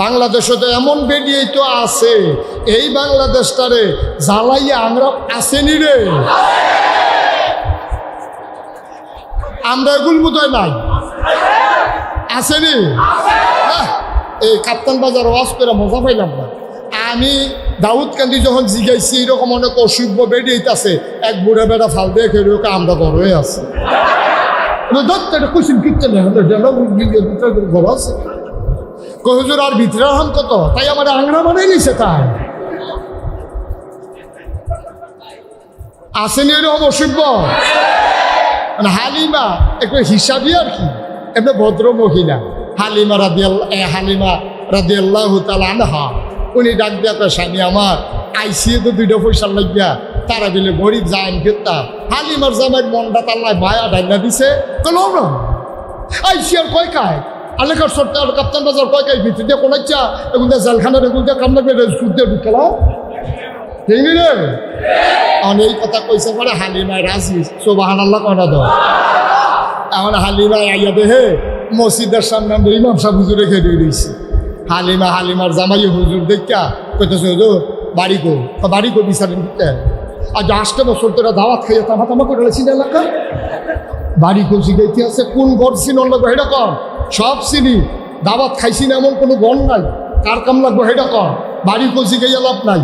বাংলাদেশে তো এমন বেরিয়েই তো আছে, এই বাংলাদেশটারে জ্বালাইয়া আমরা আসেনি রে, আমরা এগুল বোধহয় নাই, আসেনি। এই কাপ্তান বাজার ওয়াজ করে মজা পাইলাম না। আমি দাউদ কান্দি যখন জিগাইছি এরকম অনেক অসভ্য বেরিয়েছে, এক বুড়া বেড়া ফাল দিয়ে খেলে আমরা বড় হয়ে আছে। হুজুর আর ভিতরে রাম কত, তাই আমার আংরা বানাই নিছে, তাই আসেনি এরকম অসভ্য। হালিমা একটু হিসাবই আর কি, এমনি ভদ্র মহিলা হালিমা রাদিয়াল্লাহু তাআলা আনহা, উনি ডাক দিয়া কয় স্বামী আমার আইসিয়ে তো 2টা পয়সা লাগিয়া তারা বিলে গরিব যায় ফিরতাম। হালিমার জামাই মনটা তাল্লায় মায়া ডাইনা দিছে, কলো না আইসিয়ার কয় কায় আলেকার সরকার কাপ্তান বাজার কয় কায় ভিতর দিয়ে কোনাচ্ছা এগুলো দিয়ে জেলখানার এগুলো দিয়ে কামনা করে সুদ দিয়ে ঢুকেলা, ঠিক রে? অনেক কথা কইছে পরে হালিমায় রাজি, সুবহানাল্লাহ কনা দাও। এখন হালিমায় আইয়া দেহে মসজিদের সামনে আমরা ইমাম সাহেব হুজুরে খেয়ে দিয়েছি। হালিমার জামাই হুজুর দেখা কইতেছে হুজুর বাড়ি কো বিচারেন দিতে, আর 8টা বছর তোরা দাওয়াত খাইয়া তামা করে রেছি এলাকা বাড়ি কো শিখাইতে আছে, কোন গড় চিনন লাগবো হেটা কর, সব চিনি, দাওয়াত খাইছি না এমন কোনো গণ নাই, কার কাম লাগবো হেটা কর, বাড়ি কো শিখাইয়া লাভ নাই।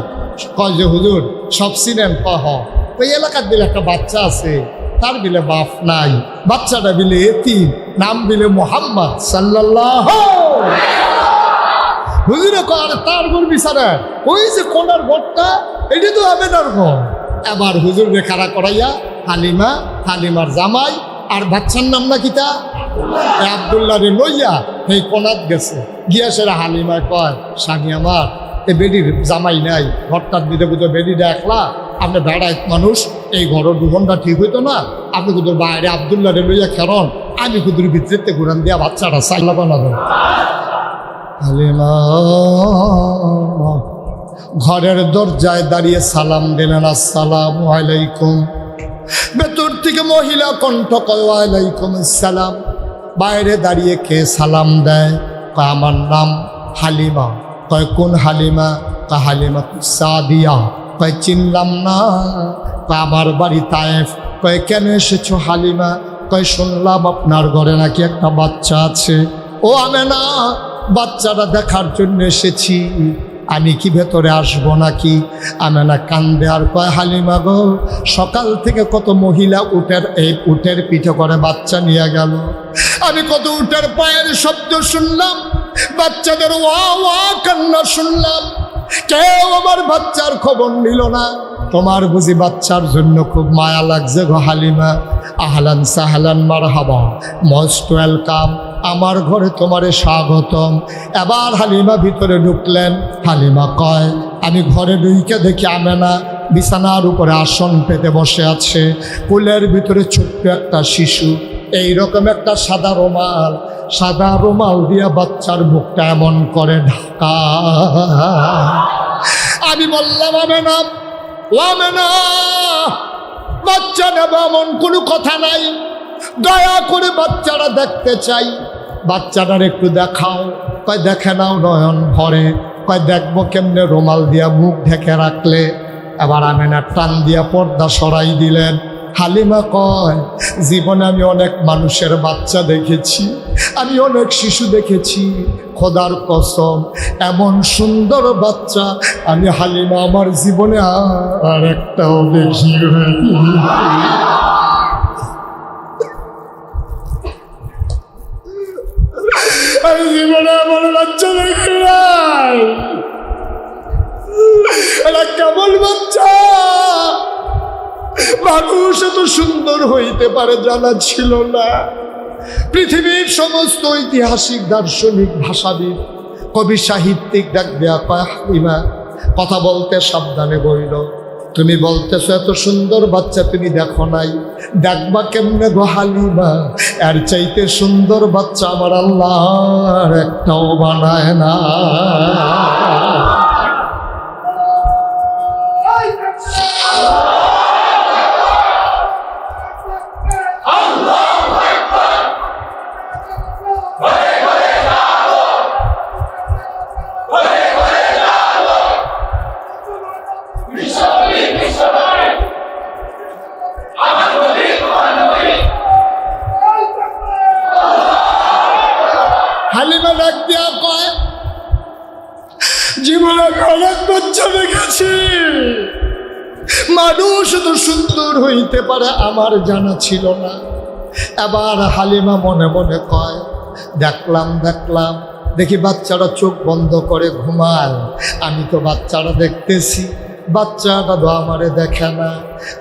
কয় যে হুজুর সব চিনেন, ওই এলাকার দিলে একটা বাচ্চা আছে, তার বিলে বাপ নাই, বাচ্চাটা বিলে এতিম, নাম বিলে মুহাম্মদ সাল্লাল্লাহু। হুজুরে কয় তার ঘর বিচারে, ওই যে কোনার ঘরটা এটি তো হবে তার ঘর। এবার হুজুর রে খাড়া করাইয়া হালিমার জামাই আর বাচ্চার নাম না কিতা আব্দুল্লাহ রে লইয়া এই কোনাত গেছে, গিয়া সেরা হালিমায় কয় স্বামী আমার এই বেডির জামাই নাই, ঘরটার দিতে বুঝো বেডিটা একলা, আপনি বেড়া এক মানুষ, এই ঘরের দুঘন্টা ঠিক হইতো না, আপনি কুদুর বাইরে আব্দুল্লাহ রে লইয়া খেরন, আমি কুদুর ভিতরে ঘুরান দিয়া বাচ্চাটা সাইলা বানাবো। হালিমা ঘরের দরজায় দাঁড়িয়ে সালাম দিলেন, আসসালামু আলাইকুম। ভেতর থেকে মহিলা কণ্ঠ কয় ওয়ালাইকুম আসসালাম। বাইরে দাঁড়িয়ে কে সালাম দেয়? কয় আমার নাম হালিমা। কয় কোন হালিমা? কয় হালিমা সাদিয়া। কয় চিনলাম না। কয় আমার বাড়ি তায়েফ। কয় কেন এসেছো হালিমা? কয় শুনলাম আপনার ঘরে নাকি একটা বাচ্চা আছে। ও আমেনা, বাচ্চাটা দেখার জন্য এসেছি, আমি কি ভেতরে আসবো নাকি? আমেনা কান্দে আর কয় হালিমা গো, সকাল থেকে কত মহিলা উটের পিঠে করে বাচ্চা নিয়ে গেল, আমি কত উটের পায়ের শব্দ শুনলাম, বাচ্চাদের ওয়া ওয়া কান্না শুনলাম, কেউ আমার বাচ্চার খবর নিল না। তোমার বুঝি বাচ্চার জন্য খুব মায়া লাগছে গো হালিমা? আহলান সাহলান মারহাবা, মোস্ট ওয়েলকাম, আমার ঘরে তোমারে স্বাগতম। এবার হালিমা ভিতরে ঢুকলেন। হালিমা কয় আমি ঘরে ঢুকে দেখি আমেনা বিছানার উপরে আসন পেতে বসে আছে, কোলের ভিতরে ছোট্ট একটা শিশু, এইরকম একটা সাদা রুমাল দিয়া বাচ্চার মুখটা এমন করে ঢাকা। আমি বললাম আমেনা, ও আমেনা, বাচ্চা নেব এমন কোনো কথা নাই, দয়া করে বাচ্চারা দেখতে চাই, বাচ্চাটার একটু দেখাও। কয় দেখে নাও নয়ন ভরে। কয় দেখবো কেমনে? রুমাল দিয়া মুখ ঢেকে রাখলে। এবার আমেনা টান দিয়া পর্দা সরাই দিলেন। হালিমা কয় জীবনে আমি অনেক মানুষের বাচ্চা দেখেছি, আমি অনেক শিশু দেখেছি, খোদার কসম এমন সুন্দর বাচ্চা আমি হালিমা আমার জীবনে আর একটাও দেখি। আমি জীবনে এমন বাচ্চা দেখি নাই। এটা কেমন বাচ্চা? মানুষ এত সুন্দর হইতে পারে জানা ছিল না। পৃথিবীর সমস্ত ঐতিহাসিক, দার্শনিক, ভাষাবিদ, কবি, সাহিত্যিক ডাক দেয়া কয় হালিমা কথা বলতে সাবধানে বইল। তুমি বলতেছো এত সুন্দর বাচ্চা তুমি দেখো নাই, দেখবা কেমনে গো হালিমা? এর চাইতে সুন্দর বাচ্চা আমার আল্লাহ একটাও বানায় না। হালিমা ডাক দিয়া কয়, জীবনে অনেক বাচ্চা দেখেছি, মানুষ তো সুন্দর হইতে পারে আমার জানা ছিল না। এবার হালিমা মনে মনে কয়, দেখলাম দেখি বাচ্চারা চোখ বন্ধ করে ঘুমায়, আমি তো বাচ্চারা দেখতেছি, বাচ্চাটা তো আমারে দেখে না।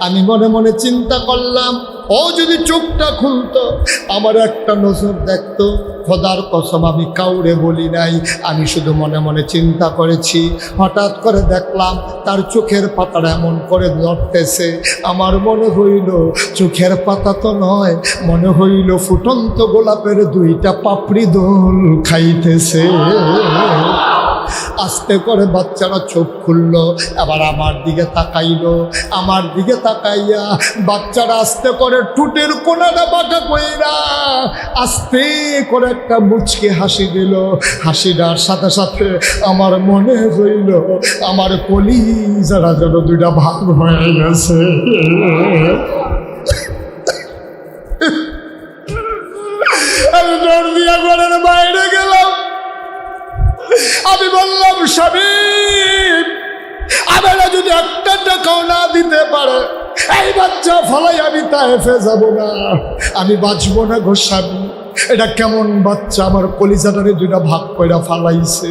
আমি মনে মনে চিন্তা করলাম, ও যদি চোখটা খুলতো আমার একটা নজর দেখতো। খোদার কসম আমি কাউরে বলি নাই, আমি শুধু মনে মনে চিন্তা করেছি। হঠাৎ করে দেখলাম তার চোখের পাতাটা এমন করে নড়তেছে, আমার মনে হইল চোখের পাতা তো নয়, মনে হইল ফুটন্ত গোলাপের দুইটা পাপড়ি দোল খাইতেছে। আস্তে করে বাচ্চারা চোখ খুললো, এবার আমার দিকে তাকাইলো। আমার দিকে তাকাইয়া বাচ্চারা আস্তে করে ঠোঁটের কোনাটা বাঁকা কইরা আস্তে করে একটা মুচকি হাসি দিল। হাসিটার সাথে সাথে আমার মনে হইল আমার কলিজারা যেন দুইটা ভাগ হয়ে গেছে। আমি দৌড় দিয়া ঘরের বাইরে গেলাম। আমি বললাম, স্বামী আমরা যদি একটা টাকাও না দিতে পারে এই বাচ্চা ফলাই আমি তায়েফে যাব না, আমি বাঁচবো না গো স্বামী। এটা কেমন বাচ্চা, আমার কলিজাটারে দুইটা ভাগ কইরা ফালাইছে।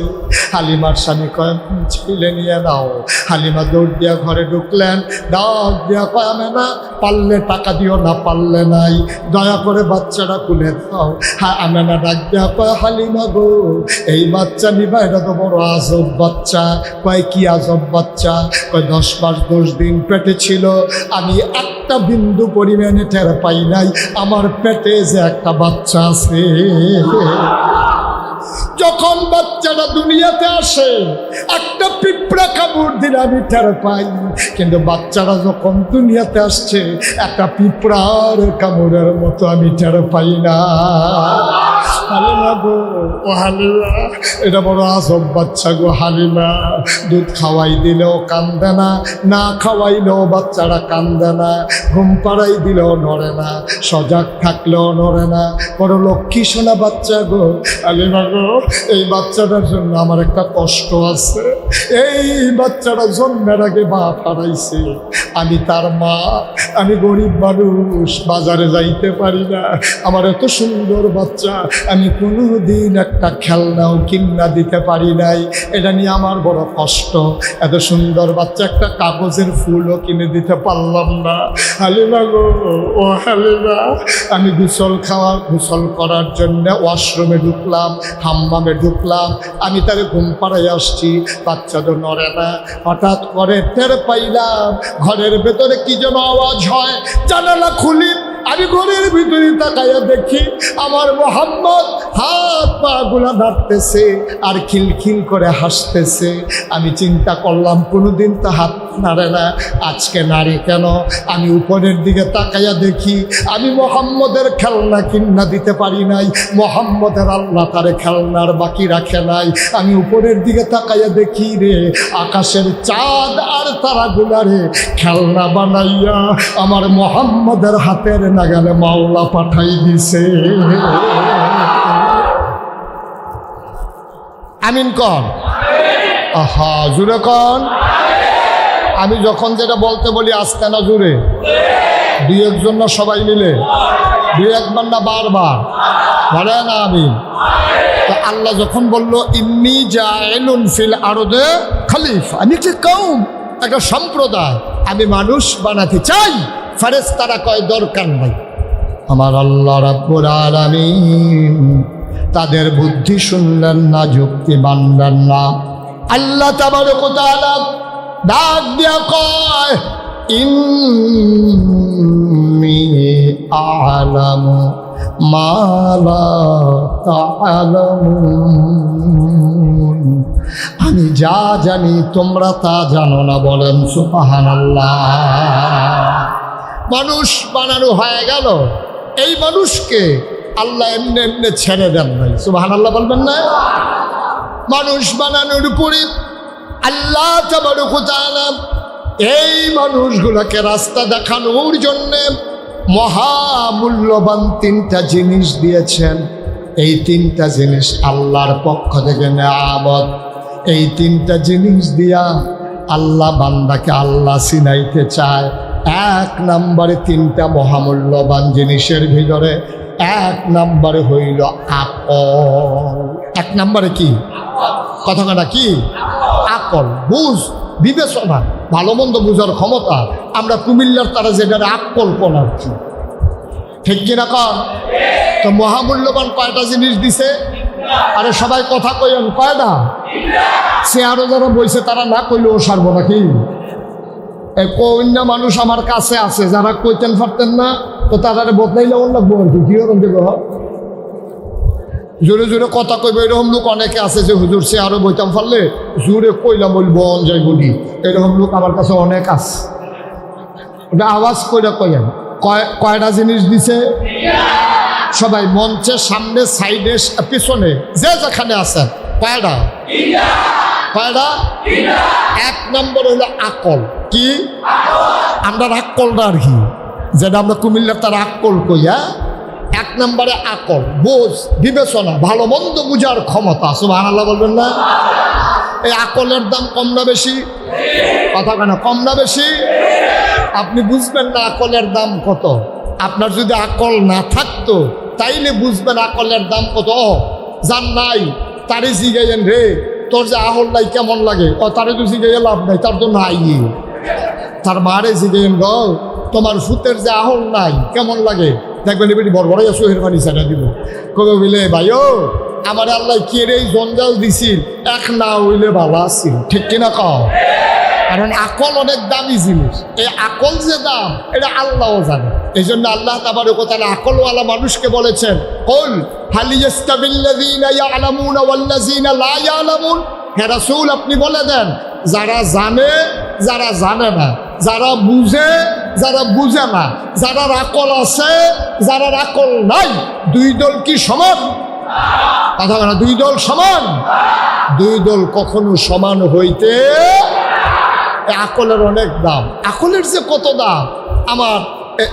হালিমার স্বামী কয়, ছেলে নিয়ে নাও। হালিমা দৌড় দিয়া ঘরে ঢুকলেন, ডাক দিয়া কয়, আমি না পারলে টাকা দিও, না পারলে নাই, দয়া করে বাচ্চাটা তুলে দাও। হ্যাঁ, আমি না ডাক দিয়া কয়, হালিমা গো এই বাচ্চা নিবা, এটা তো বড় আজব বাচ্চা। কয়, কি আজব বাচ্চা? কয়, 10 মাস 10 দিন পেটে ছিল, আমি একটা বিন্দু পরিমাণে টের পাই নাই আমার পেটে যে একটা বাচ্চা আছে। যখন বাচ্চাটা দুনিয়াতে আসে একটা পিঁপড়া কামড় দিলে আমি টের পাই, কিন্তু বাচ্চারা যখন দুনিয়াতে আসছে একটা পিঁপড়ার কামড়ের মতো আমি টের পাই না। হালিমা গো, ও হালিমা, এটা বড় আজব বাচ্চা গো হালিমা। দুধ খাওয়াই দিলেও কান্দে না, না খাওয়াইলেও বাচ্চারা কান্দে না, ঘুম পাড়াই দিলেও নড়ে না, সজাগ থাকলেও নড়ে না, বড় লক্ষ্মী সোনা বাচ্চা গো হালিমা গো। এই বাচ্চাটার জন্য আমার একটা কষ্ট আছে। এই বাচ্চাটা জন্মের আগে বাপ হারাইছে, আমি তার মা, আমি গরিব মানুষ, বাজারে যাইতে পারি না। আমার এত সুন্দর বাচ্চা, আমি কোনোদিন একটা খেলনাও কিনা দিতে পারি নাই, এটা নিয়ে আমার বড় কষ্ট। এত সুন্দর বাচ্চা একটা কাগজের ফুলও কিনে দিতে পারলাম না। হালিমা গো, ও হালিমা, আমি গোসল করার জন্য ওয়াশরুমে ঢুকলাম, হাম্মামে ঢুকলাম, আমি তার ঘুম পাড়ায় আসছি, বাচ্চা তো নড়ে না। হঠাৎ করে টের পাইলাম ঘরের ভেতরে কি যেন আওয়াজ হয়। জানালা খুলি, আমি ঘরের ভিতরে তাকাইয়া দেখি আমার মোহাম্মদ হাত পা গুলা নাড়তেছে আর খিলখিল করে হাসতেছে। আমি চিন্তা করলাম কোনোদিন তো হাত নাড়ে না, আজকে নাড়ে কেন? আমি উপরের দিকে তাকাইয়া দেখি আমি মোহাম্মদের খেলনা কিনা দিতে পারি নাই, মোহাম্মদের আল্লাহ তারে খেলনার বাকি রাখে নাই। আমি উপরের দিকে তাকাইয়া দেখি রে, আকাশের চাঁদ আর তারাগুলারে খেলনা বানাইয়া আমার মোহাম্মদের হাতের নাগালে মাওলা পাঠাই দিছে। আমিন কন, আহা জুড়ে কন। আমি যখন যেটা বলতে বলি আস্তে না জুড়ে, দুই একজন না সবাই মিলে, দুই একবার না বারবার বলে না আমিন। তো আল্লাহ যখন বললো ইন্নী জাইলুন ফিল আরদে খলিফা, আমি কি কওম, একটা সম্প্রদায় আমি মানুষ বানাতে চাই, ফেরেশতারা কয় দরকার নাই। আমার আল্লাহ রাব্বুল আলামিন তাদের বুদ্ধি শুনলেন না, যুক্তি মানলেন না। আল্লাহ তাবারক ওয়া তাআলা ডাক দিয়া কয় ইন্নী আ'লামু মা লা তা'লামুন, আমি যা জানি তোমরা তা জানো না। বলেন সুবহানাল্লাহ। মানুষ বানানো হয়ে গেল, এই মানুষকে আল্লাহ এমনি এমনি ছেড়ে দেন নাই। সুবহানাল্লাহ বলবেন না? মানুষ বানানোর পরে আল্লাহ তাবারক ওয়া তাআলা এই মানুষগুলোকে রাস্তা দেখানোর জন্যে মহামূল্যবান তিনটা জিনিস দিয়েছেন। এই তিনটা জিনিস আল্লাহর পক্ষ থেকে নেয়ামত। এই তিনটা জিনিস দিয়া আল্লাহ বান্দাকে আল্লাহ চিনাইতে চায়। এক নম্বরে তিনটা মহামূল্যবান জিনিসের ভিতরে এক নম্বরে হইল আকল। এক নম্বরে কি কথাটা কি? আকল, বুঝ, বিবেচনা, ভালো মন্দ বুঝার ক্ষমতা। আমরা কুমিল্লার তারা যেটা আকল কোনার কি, ঠিক কিনা কর? তো মহামূল্যবান কয়টা জিনিস দিছে? আরে সবাই কথা কইন, কয়টা? সে আরো যারা বইছে তারা না কইলেও সারবো নাকি? কন্যা মানুষ আমার কাছে আছে যারা কইতেন পারতেন না, তো তারা বদলাইলে অন্য আর কি কিরকম দেব? জোরে জোরে কথা কইবে এরকম লোক অনেকে আছে যে হুজুর সে আরো বইতাম পারলে জোরে কইলাম বলবো যাই বলি, এরকম লোক আমার কাছে অনেক আছে। ওটা আওয়াজ কইরা কইেন কয়টা জিনিস দিছে? সবাই মঞ্চের সামনে, সাইডে, পিছনে, যে যেখানে আছেন কয়টা? কয়টা? এক নম্বর হলো আকল। কি? আমরা আকলটা আর কি, যেটা আমরা কুমিল্লার তার আকল কইয়া। এক নম্বরে আকল, বোঝ, বিবেচনা, ভালো মন্দ বুঝার ক্ষমতা। সুবহানাল্লাহ বলবেন না? এই আকলের দাম কম না বেশি? কথা কেন কম না বেশি? আপনি বুঝবেন না আকলের দাম কত। আপনার যদি আকল না থাকতো তাইলে বুঝবেন আকলের দাম কত। যার নাই তারে জিগাইয়েন রে তোর যে আহল নাই কেমন লাগে, ও তারে তো জিগাইয়ে লাভ নাই, তার তো নাই। তার মারে জিগাইয়েন গো তোমার ফুতের যে আহল নাই কেমন লাগে, দেখবেন এবারে বড় বড় সোহের পানি ছাড়া দিব। কবে বলে ভাইও আমার আল্লাহ কে রে জঞ্জাল দিছিল, এক না হইলে ভালো আছিল, ঠিক কিনা কও? কারণ আকল অনেক দামি জিনিস। এই আকল যে দাম এটা আল্লাহও জানে। এই জন্য আল্লাহ তাবারক ওয়া তাআলা আকলওয়ালা মানুষকে বলেছেন, কুল হাল ইয়াস্তাবিল্লাযীনা ইয়ালামুনা ওয়াল্লাযীনা লা ইয়ালামুন। হে রাসূল আপনি বলে দেন, যারা জানে যারা জানে না, যারা বুঝে যারা বুঝে না, যারা আকল আছে যারা আকল নাই, দুই দল কি সমান? কথা বলা, দুই দল সমান? দুই দল কখনো সমান হইতে। আকলের অনেক দাম। আকলের যে কত দাম, আমার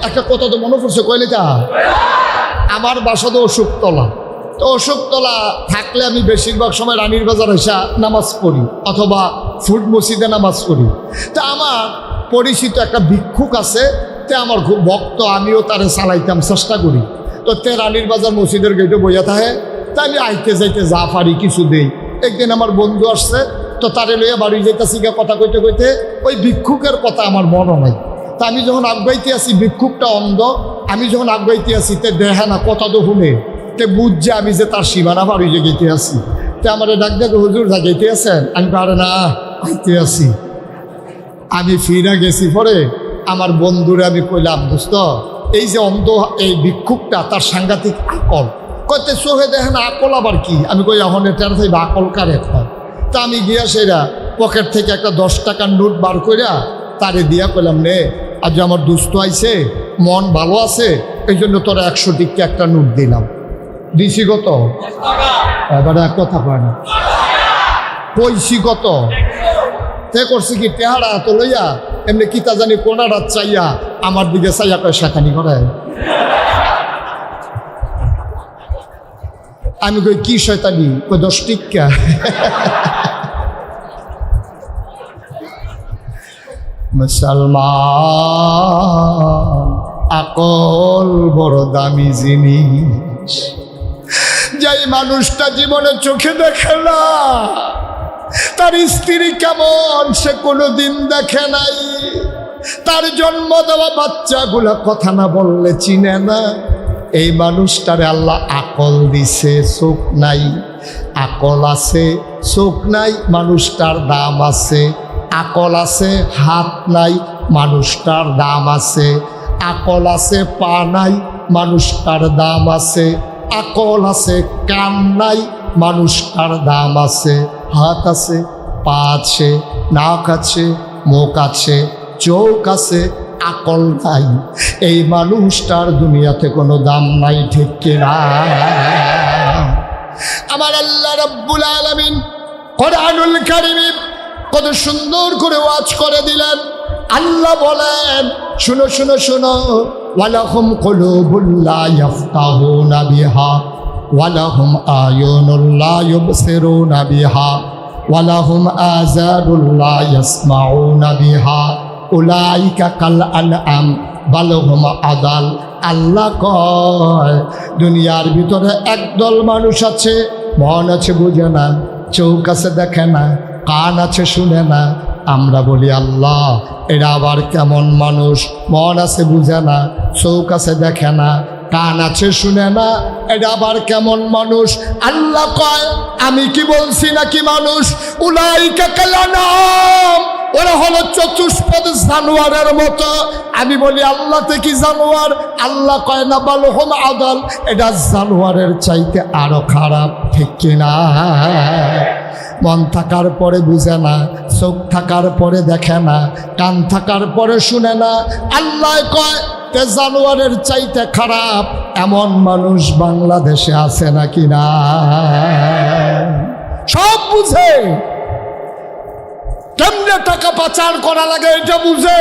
একটা কথা তো মনে পড়ছে, কইলে তা আমার বাসা তো অশোকতলা। তো অশোকতলা থাকলে আমি বেশিরভাগ সময় রানীর বাজার এসে নামাজ পড়ি অথবা ফুড মসজিদে নামাজ পড়ি। তা আমার পরিচিত একটা ভিক্ষুক আছে, তে আমার খুব ভক্ত, আমিও তারে চালাইতাম চেষ্টা করি। তো তে রানীর বাজার মসজিদের গেটে বইয়া থাকে, তাই আমি আইতে যাইতে যা পারি কিছু দেই। একদিন আমার বন্ধু আসছে, তো তারে লইয়া বাড়ি যাইতেছি, কথা কইতে কইতে ওই ভিক্ষুকের কথা আমার মনে নাই। তা আমি যখন আগাইতে আসি, ভিক্ষুকটা অন্ধ, আমি যখন আগাইতে আসি তে দেখে না, কথা তো শুনে, তে বুঝছে আমি যে তার সীমানা বাড়ি যে গেতে আসি। তে আমার ডাক দেখে হুজুর যাইতে আছেন? আমি পারে না আইতে আসি। আমি ফিরা গেছি পরে আমার বন্ধুরে আমি কইলাম, দোস্ত এই যে অন্ধ এই ভিক্ষুকটা তার সাংঘাতিক আকল, কইতে চোখে দেখেন আকল আবার কি? আমি কই এখন এটার থেকে আকল কারে হয়? তা আমি গিয়া সেরা পকেট থেকে একটা 10 টাকার নোট বার কইরা তারে দিয়া কইলাম, নে আজ আমার দুস্থ আইছে, মন ভালো আছে, এই জন্য তোরা 100 টিকা একটা নোট দিলাম। দিছি কত? এবারে এক কথা কয় না, কইছি কত? তে করছি কি টেহারা এত লইয়া এমনি কিতা জানি কোনাটা চাইয়া আমার দিকে চাইয়া কয় শেখানি করে। আমি কই কি শয়তানি? কই 10 টিকা। মুসলমান আকল বড় দামি জিনিস। যেই মানুষটা জীবনে চোখে দেখে না তার স্ত্রী কেমন সে কোনোদিন দেখে নাই, তার জন্ম দেওয়া বাচ্চাগুলা কথা না বললে চিনে না, এই মানুষটারে আল্লাহ আকল দিছে, চোখ নাই। আকল আছে চোখ নাই, মানুষটার দাম আছে। আকল আছে হাত নাই, মানুষটার দাম আছে। আকল আছে পা নাই, মানুষটার দাম আছে। আকল আছে কান নাই, মানুষটার দাম আছে। হাত আছে, পা আছে, নাক আছে, মুখ আছে, চোখ আছে, আকল নাই, এই মানুষটার দুনিয়াতে কোনো দাম নাই, ঠিক কিনা? আমার আল্লাহ রাব্বুল আলামিন কোরআনুল কারীমে কত সুন্দর করে ওয়াজ করে দিলেন। আল্লাহ বলেন, শুনো শুনো শুনো, ওয়ালাহুম কুলুবুল লা ইয়াফকাহুনা বিহা ওয়ালাহুম আয়ুনুল লা ইউবসিরুনা বিহা ওয়ালাহুম আযানুল লা ইয়াসমাউনা বিহা উলাইকা কাল আনআম বাল হুম আদাল। আল্লাহ কয়, দুনিয়ার ভিতরে একদল মানুষ আছে, মন আছে বুঝে না, চোখ আছে দেখে না, কান আছে শুনে না। আমরা বলি আল্লাহ এরা আবার কেমন মানুষ? মন আছে বুঝে না, চোখ আছে দেখে না, কান আছে শুনে না, এটা আবার কেমন মানুষ? আল্লাহ কয়, আমি কি বলছি নাকি মানুষ? উলাইকা কাল আনআম, ওরা হলো চতুষ্পদ জানোয়ারের মতো। আমি বলি আল্লাহ কি জানোয়ার? আল্লাহ কয় না, বাল হুম আদাল, এটা জানোয়ারের চাইতে আরো খারাপ। ঠিক কিনা? মন থাকার পরে বুঝে না, চোখ থাকার পরে দেখে না, কান থাকার পরে শুনে না। আল্লাহ কয় তে জানোয়ারের চাইতে খারাপ এমন মানুষ বাংলাদেশে আছে নাকি না? সব বুঝে, কেমনে টাকা পাচার করা লাগে এটা বুঝে,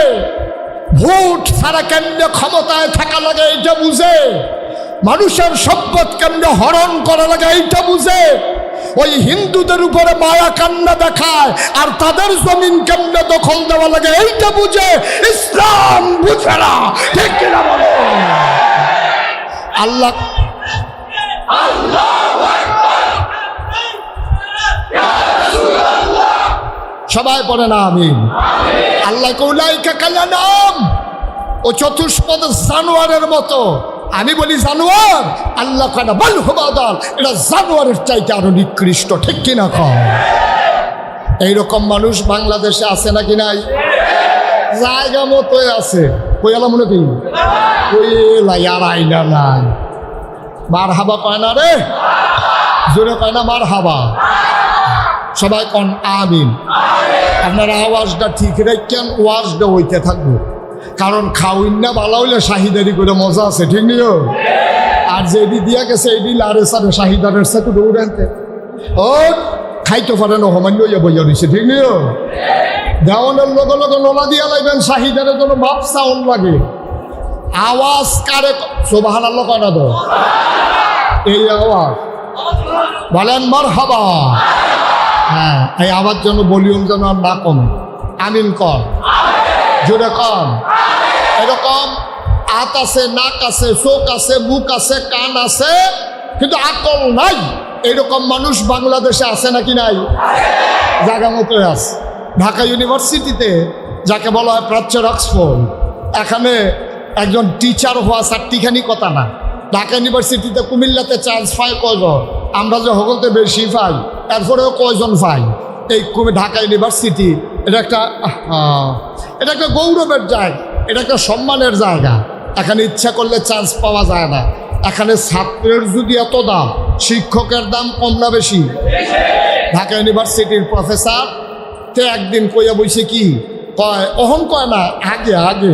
ভোট ছাড়া কেমনে ক্ষমতায় থাকা লাগে এটা বুঝে, মানুষের সম্পদ কেমনে হরণ করা লাগে এইটা বুঝে, ওই হিন্দুদের উপরে মায়া কান্না দেখায় আর তাদের জমিন কেমনে দখল দেওয়া লাগে এইটা বুঝে। ইসলাম বুঝে না। ঠিক কিনা বলো? আল্লাহ সবাই পড়ে না আমিন। আল্লাহ উলাইকা কাল আনআম, ও চতুষ্পদ জানোয়ারের মতো। আমি বলি জানোয়ার, আল্লাহ কানা বাল হুম আদাল, এটা জানোয়ারের চাইতে আরো নিকৃষ্ট। ঠিক কিনা কম? এইরকম মানুষ বাংলাদেশে আছে নাকি নাই? জায়গা মতোই আছে। কইলা মনে কি কইলাই আর আইনা নাই। মার হাবা কয় না রে, জোরে কয় না মার হাবা। সবাই কন আমিন। আপনারা আওয়াজটা ঠিক রেখেন, ওয়াজটা হইতে থাকবো। কারণ খাওয়াইন না ভালো হইলে শাহিদারি করে মজা আছে। ঠিক নিও? আর যেটি দিয়া গেছে এটি লারে সারে শাহিদারের সাথে দৌড়ে আনতে ও খাইতে পারে না, হমান্য ইয়ে বইয়া দিছে। ঠিক নিও? দেওয়ানের লগে লগে নোলা দিয়া লাইবেন, শাহিদারের জন্য বাপ সাউন্ড লাগে। আওয়াজ কারে সুবহানাল্লাহ কয় না তো? এই আওয়াজ বলেন মারহাবা। হ্যাঁ, এই আওয়াজ যেন ভলিউম যেন আর না কমে। আমিন কর, জোরে কম। এরকম হাত আছে, নাক আছে, চোখ আছে, মুখ আছে, কান আছে, কিন্তু আকল নাই। এরকম মানুষ বাংলাদেশে আছে নাকি নাই? জায়গা মতো আছে। ঢাকা ইউনিভার্সিটিতে যাকে বলা হয় প্রাচ্যের অক্সফোর্ড, এখানে একজন টিচার হওয়া চারটিখানি কথা না। ঢাকা ইউনিভার্সিটিতে কুমিল্লাতে চান্স পায় কয়জন? আমরা যে সকলতে বেশি পাই, এরপরেও কয়জন পাই? এই ঢাকা ইউনিভার্সিটি এটা একটা গৌরবের জায়গা, এটা একটা সম্মানের জায়গা। এখানে ইচ্ছা করলে চান্স পাওয়া যায় না। এখানে ছাত্রের যদি এত দাম, শিক্ষকের দাম কম না বেশি? ঢাকা ইউনিভার্সিটির প্রফেসর তে একদিন কইয়া বইছে কি কয়, অহন কয় না, আগে আগে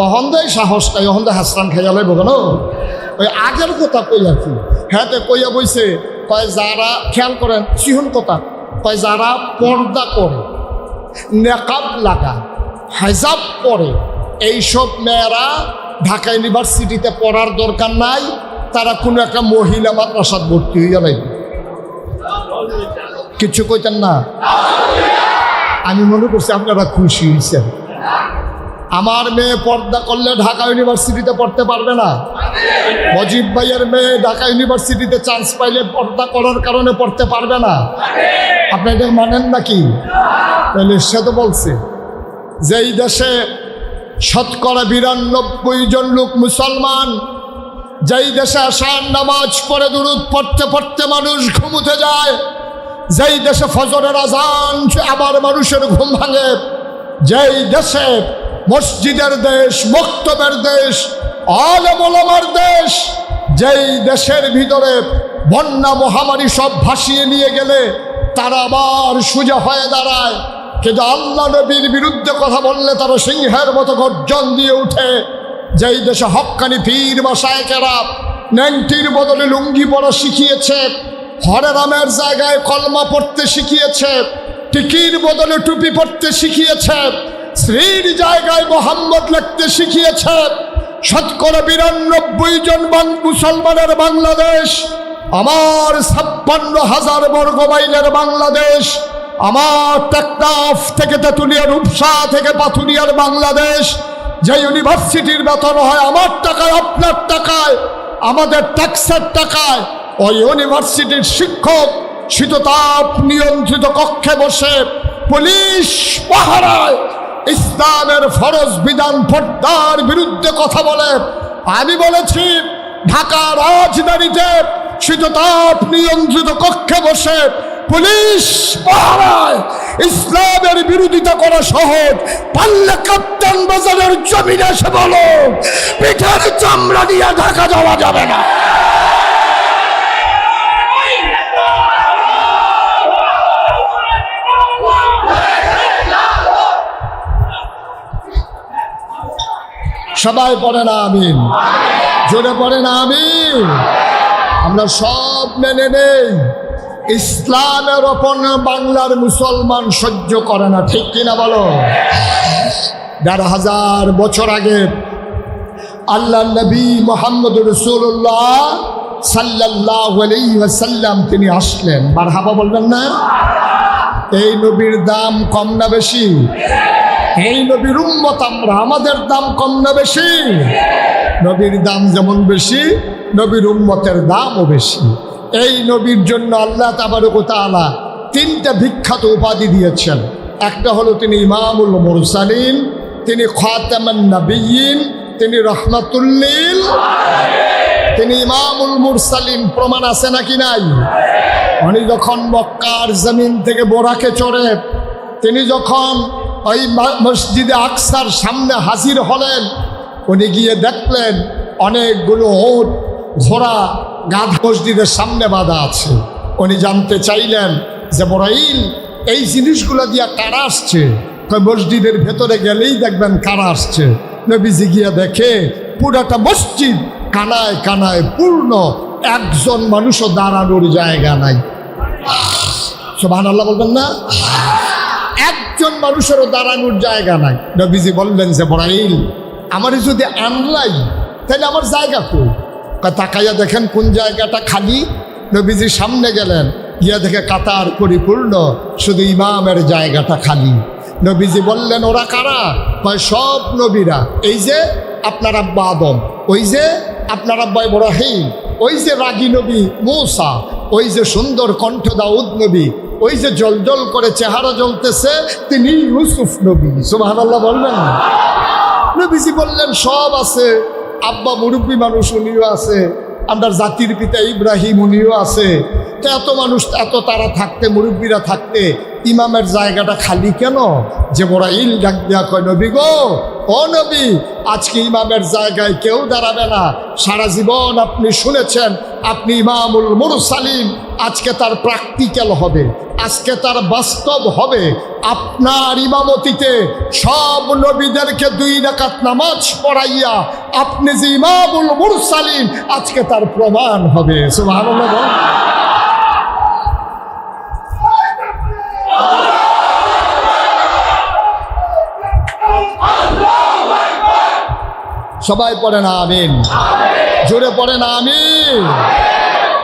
অহন দেয় সাহসটাই, অহন দেয় হাসরান খাইয়া লাইব কেন? ওই আগের কথা কইয়া কি? হ্যাঁ, তে কইয়া বইছে কয় যারা, খেয়াল করেন সিহন কথা, কয় যারা পর্দা করে, নেকাব লাগায়, হেজাব পরে, এইসব মেয়েরা ঢাকা ইউনিভার্সিটিতে পড়ার দরকার নাই, তারা কোনো একটা মহিলা মাদ্রাসাত ভর্তি হইয়া লাগবে। কিছু কইতেন না? আমি মনে করছি আপনারা খুশি হয়েছেন। আমার মেয়ে পর্দা করলে ঢাকা ইউনিভার্সিটিতে পড়তে পারবে না। মজিব ভাইয়ের মেয়ে ঢাকা ইউনিভার্সিটিতে চান্স পাইলে পর্দা করার কারণে পড়তে পারবে না। আপনি এটা মানেন নাকি? তাহলে সে তো বলছে যেই দেশে শতকরা ৯২ জন লোক মুসলমান, যেই দেশে আশার নামাজ পড়ে দুরূদ পড়তে পড়তে মানুষ ঘুমুতে যায়, যেই দেশে ফজরের আজান আবার মানুষের ঘুম ভাঙে, যেই দেশে মসজিদের দেশ, মক্তবের দেশ, আলেম ওলামার দেশ, যেই দেশের ভিতরে বন্যা মহামারী সব ভাসিয়ে নিয়ে গেলে তারা আবার সোজা হয়ে দাঁড়ায়, কিন্তু আল্লাহ নবীর বিরুদ্ধে কথা বললে তারা সিংহের মতো গর্জন দিয়ে উঠে, যেই দেশে হক্কানি পীর বা শায়েখেরা ন্যাংটির বদলে লুঙ্গি পরা শিখিয়েছে, হরে রামের জায়গায় কলমা পড়তে শিখিয়েছে, টিকির বদলে টুপি পড়তে শিখিয়েছে, শ্রীর জায়গায় মোহাম্মদ লিখতে শিখিয়েছে। শতকরা ৯২ জন মুসলমানের বাংলাদেশ, আমার ৫৬,০০০ বর্গ মাইলের বাংলাদেশ, আমার টেকনাফ থেকে তেঁতুলিয়া, রূপসা থেকে পাথুরিয়ার বাংলাদেশ, যে ইউনিভার্সিটির বেতন হয় আমার টাকায়, আপনার টাকায়, আমাদের ট্যাক্সের টাকায়, ওই ইউনিভার্সিটির শিক্ষক শীততাপ নিয়ন্ত্রিত কক্ষে বসে পুলিশ পাহারায় ইসলামের ফরজ বিধান পর্দার বিরুদ্ধে কথা বলে। আমি বলেছি ঢাকা রাজধানীতে শীততাপ নিয়ন্ত্রিত কক্ষে বসে পুলিশ পাহারায় ইসলামের বিরোধিতা করা সহজ, পারলে কাপ্তান বাজারের জমিনে এসে বলো, পিঠের চামড়া দিয়ে ঢাকা যাওয়া যাবে না। সবাই পড়ে না আমিন, জোরে পড়ে না আমিন। আমরা সব মেনে নেই, ইসলামের ওপর বাংলার মুসলমান সহ্য করে না, ঠিক কিনা বলো? ১,৫০০ বছর আগে আল্লাহ নবী মুহাম্মদ রাসূলুল্লাহ সাল্লাল্লাহু আলাইহি ওয়াসাল্লাম তিনি আসলেন। মারহাবা বলবেন না? এই নবীর দাম কম না বেশি? এই নবীর উম্মত আমরা, আমাদের দাম কম না বেশি? নবীর দাম যেমন বেশি, নবীর উম্মতের দামও বেশি। এই নবীর জন্য আল্লাহ তাবারক ওয়া তাআলা 3টা বিখ্যাত উপাধি দিয়েছেন। একটা হলো তিনি ইমামুল মুরসালিন, তিনি খাতামান নবিয়্যিন, তিনি রাহমাতুল লিল আলামিন। তিনি ইমামুল মুরসালিন, প্রমাণ আছে নাকি নাই? উনি যখন মক্কার জমিন থেকে বোরাকে চড়ে তিনি যখন ওই মসজিদে আকসার সামনে হাজির হলেন, উনি গিয়ে দেখলেন অনেকগুলো ওট, ঘোড়া, গাধা মসজিদের সামনে বাঁধা আছে। উনি জানতে চাইলেন যে বরাইল এই জিনিসগুলো দিয়া কারা আসছে? মসজিদের ভেতরে গেলেই দেখবেন কারা আসছে। নবীজি গিয়ে দেখে পুরাটা মসজিদ কানায় কানায় পূর্ণ, একজন মানুষও দাঁড়ানোর জায়গা নাই। সুবহানাল্লাহ বলবেন না? একজন মানুষেরও দাঁড়ানোর জায়গা নাই। নবীজি বললেন যে বরাইল আমারই যদি আনলাই তাহলে আমার জায়গা কই? তাকাইয়া দেখেন কোন জায়গাটা খালি। নবীজি সামনে গেলেন, গিয়া দেখে কাতার পরিপূর্ণ, শুধু ইমামের জায়গাটা খালি। নবীজি বললেন ওরা কারা? কয় সব নবীরা। এই যে আপনার আব্বা আদম, ওই যে আপনার আব্বা ইব্রাহিম, ওই যে রাগী নবী মূসা, ওই যে সুন্দর কণ্ঠ দাউদ নবী, ওই যে জলজল করে চেহারা জ্বলতেছে তিনি ইউসুফ নবী। সুবহানাল্লাহ বললেন না? নবীজি বললেন সব আছে, আব্বা মুরব্বী মানুষ উনিও আছে, আপনার জাতির পিতা ইব্রাহিম উনিও আছে। তো এত মানুষ, এত তারা থাকতে, মুরব্বীরা থাকতে ইমামের জায়গাটা খালি কেন? যে বরাইল ডাক দিয়া কয় নবী গো, ও নবী, আজকে ইমামের জায়গায় কেউ দাঁড়াবে না। সারা জীবন আপনি শুনেছেন আপনি ইমামুল মুরসালিন, আজকে তার প্র্যাকটিক্যাল হবে, আজকে তার বাস্তব হবে। আপনার ইমামতিতে সব নবীদেরকে 2 রাকাত নামাজ পড়াইয়া আপনি যে ইমামুল মুরসালিন, আজকে তার প্রমাণ হবে। সুবহানাল্লাহ। সবাই পড়ে না আমিন, জোরে পড়ে না আমিন।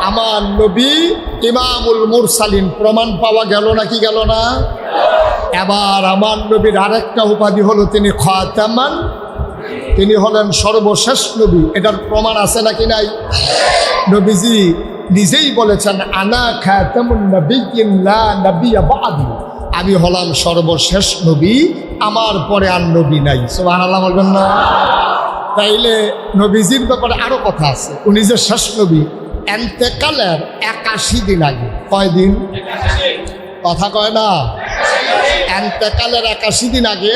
আমার নবী ইমামুল মুরসালিন, প্রমাণ পাওয়া গেল নাকি গেল না? এবার আমার নবীর আরেকটা উপাধি হলো তিনি খাতামান, তিনি হলেন সর্বশেষ নবী। এটার প্রমাণ আছে নাকি নাই? নবীজি নিজেই বলেছেন আনা খাতামুন নবিয়্যিন লা নবিয়্যা বা'দি, আমি হলাম সর্বশেষ নবী, আমার পরে আর নবী নাই। সুবহানাল্লাহ বলবেন না? তাইলে নবীজির ব্যাপারে আরো কথা আছে। উনি যে শেষ নবী, এন্তেকালের 81 দিন আগে, কয় দিন? কথা কয় না? এন্তেকালের 81 দিন আগে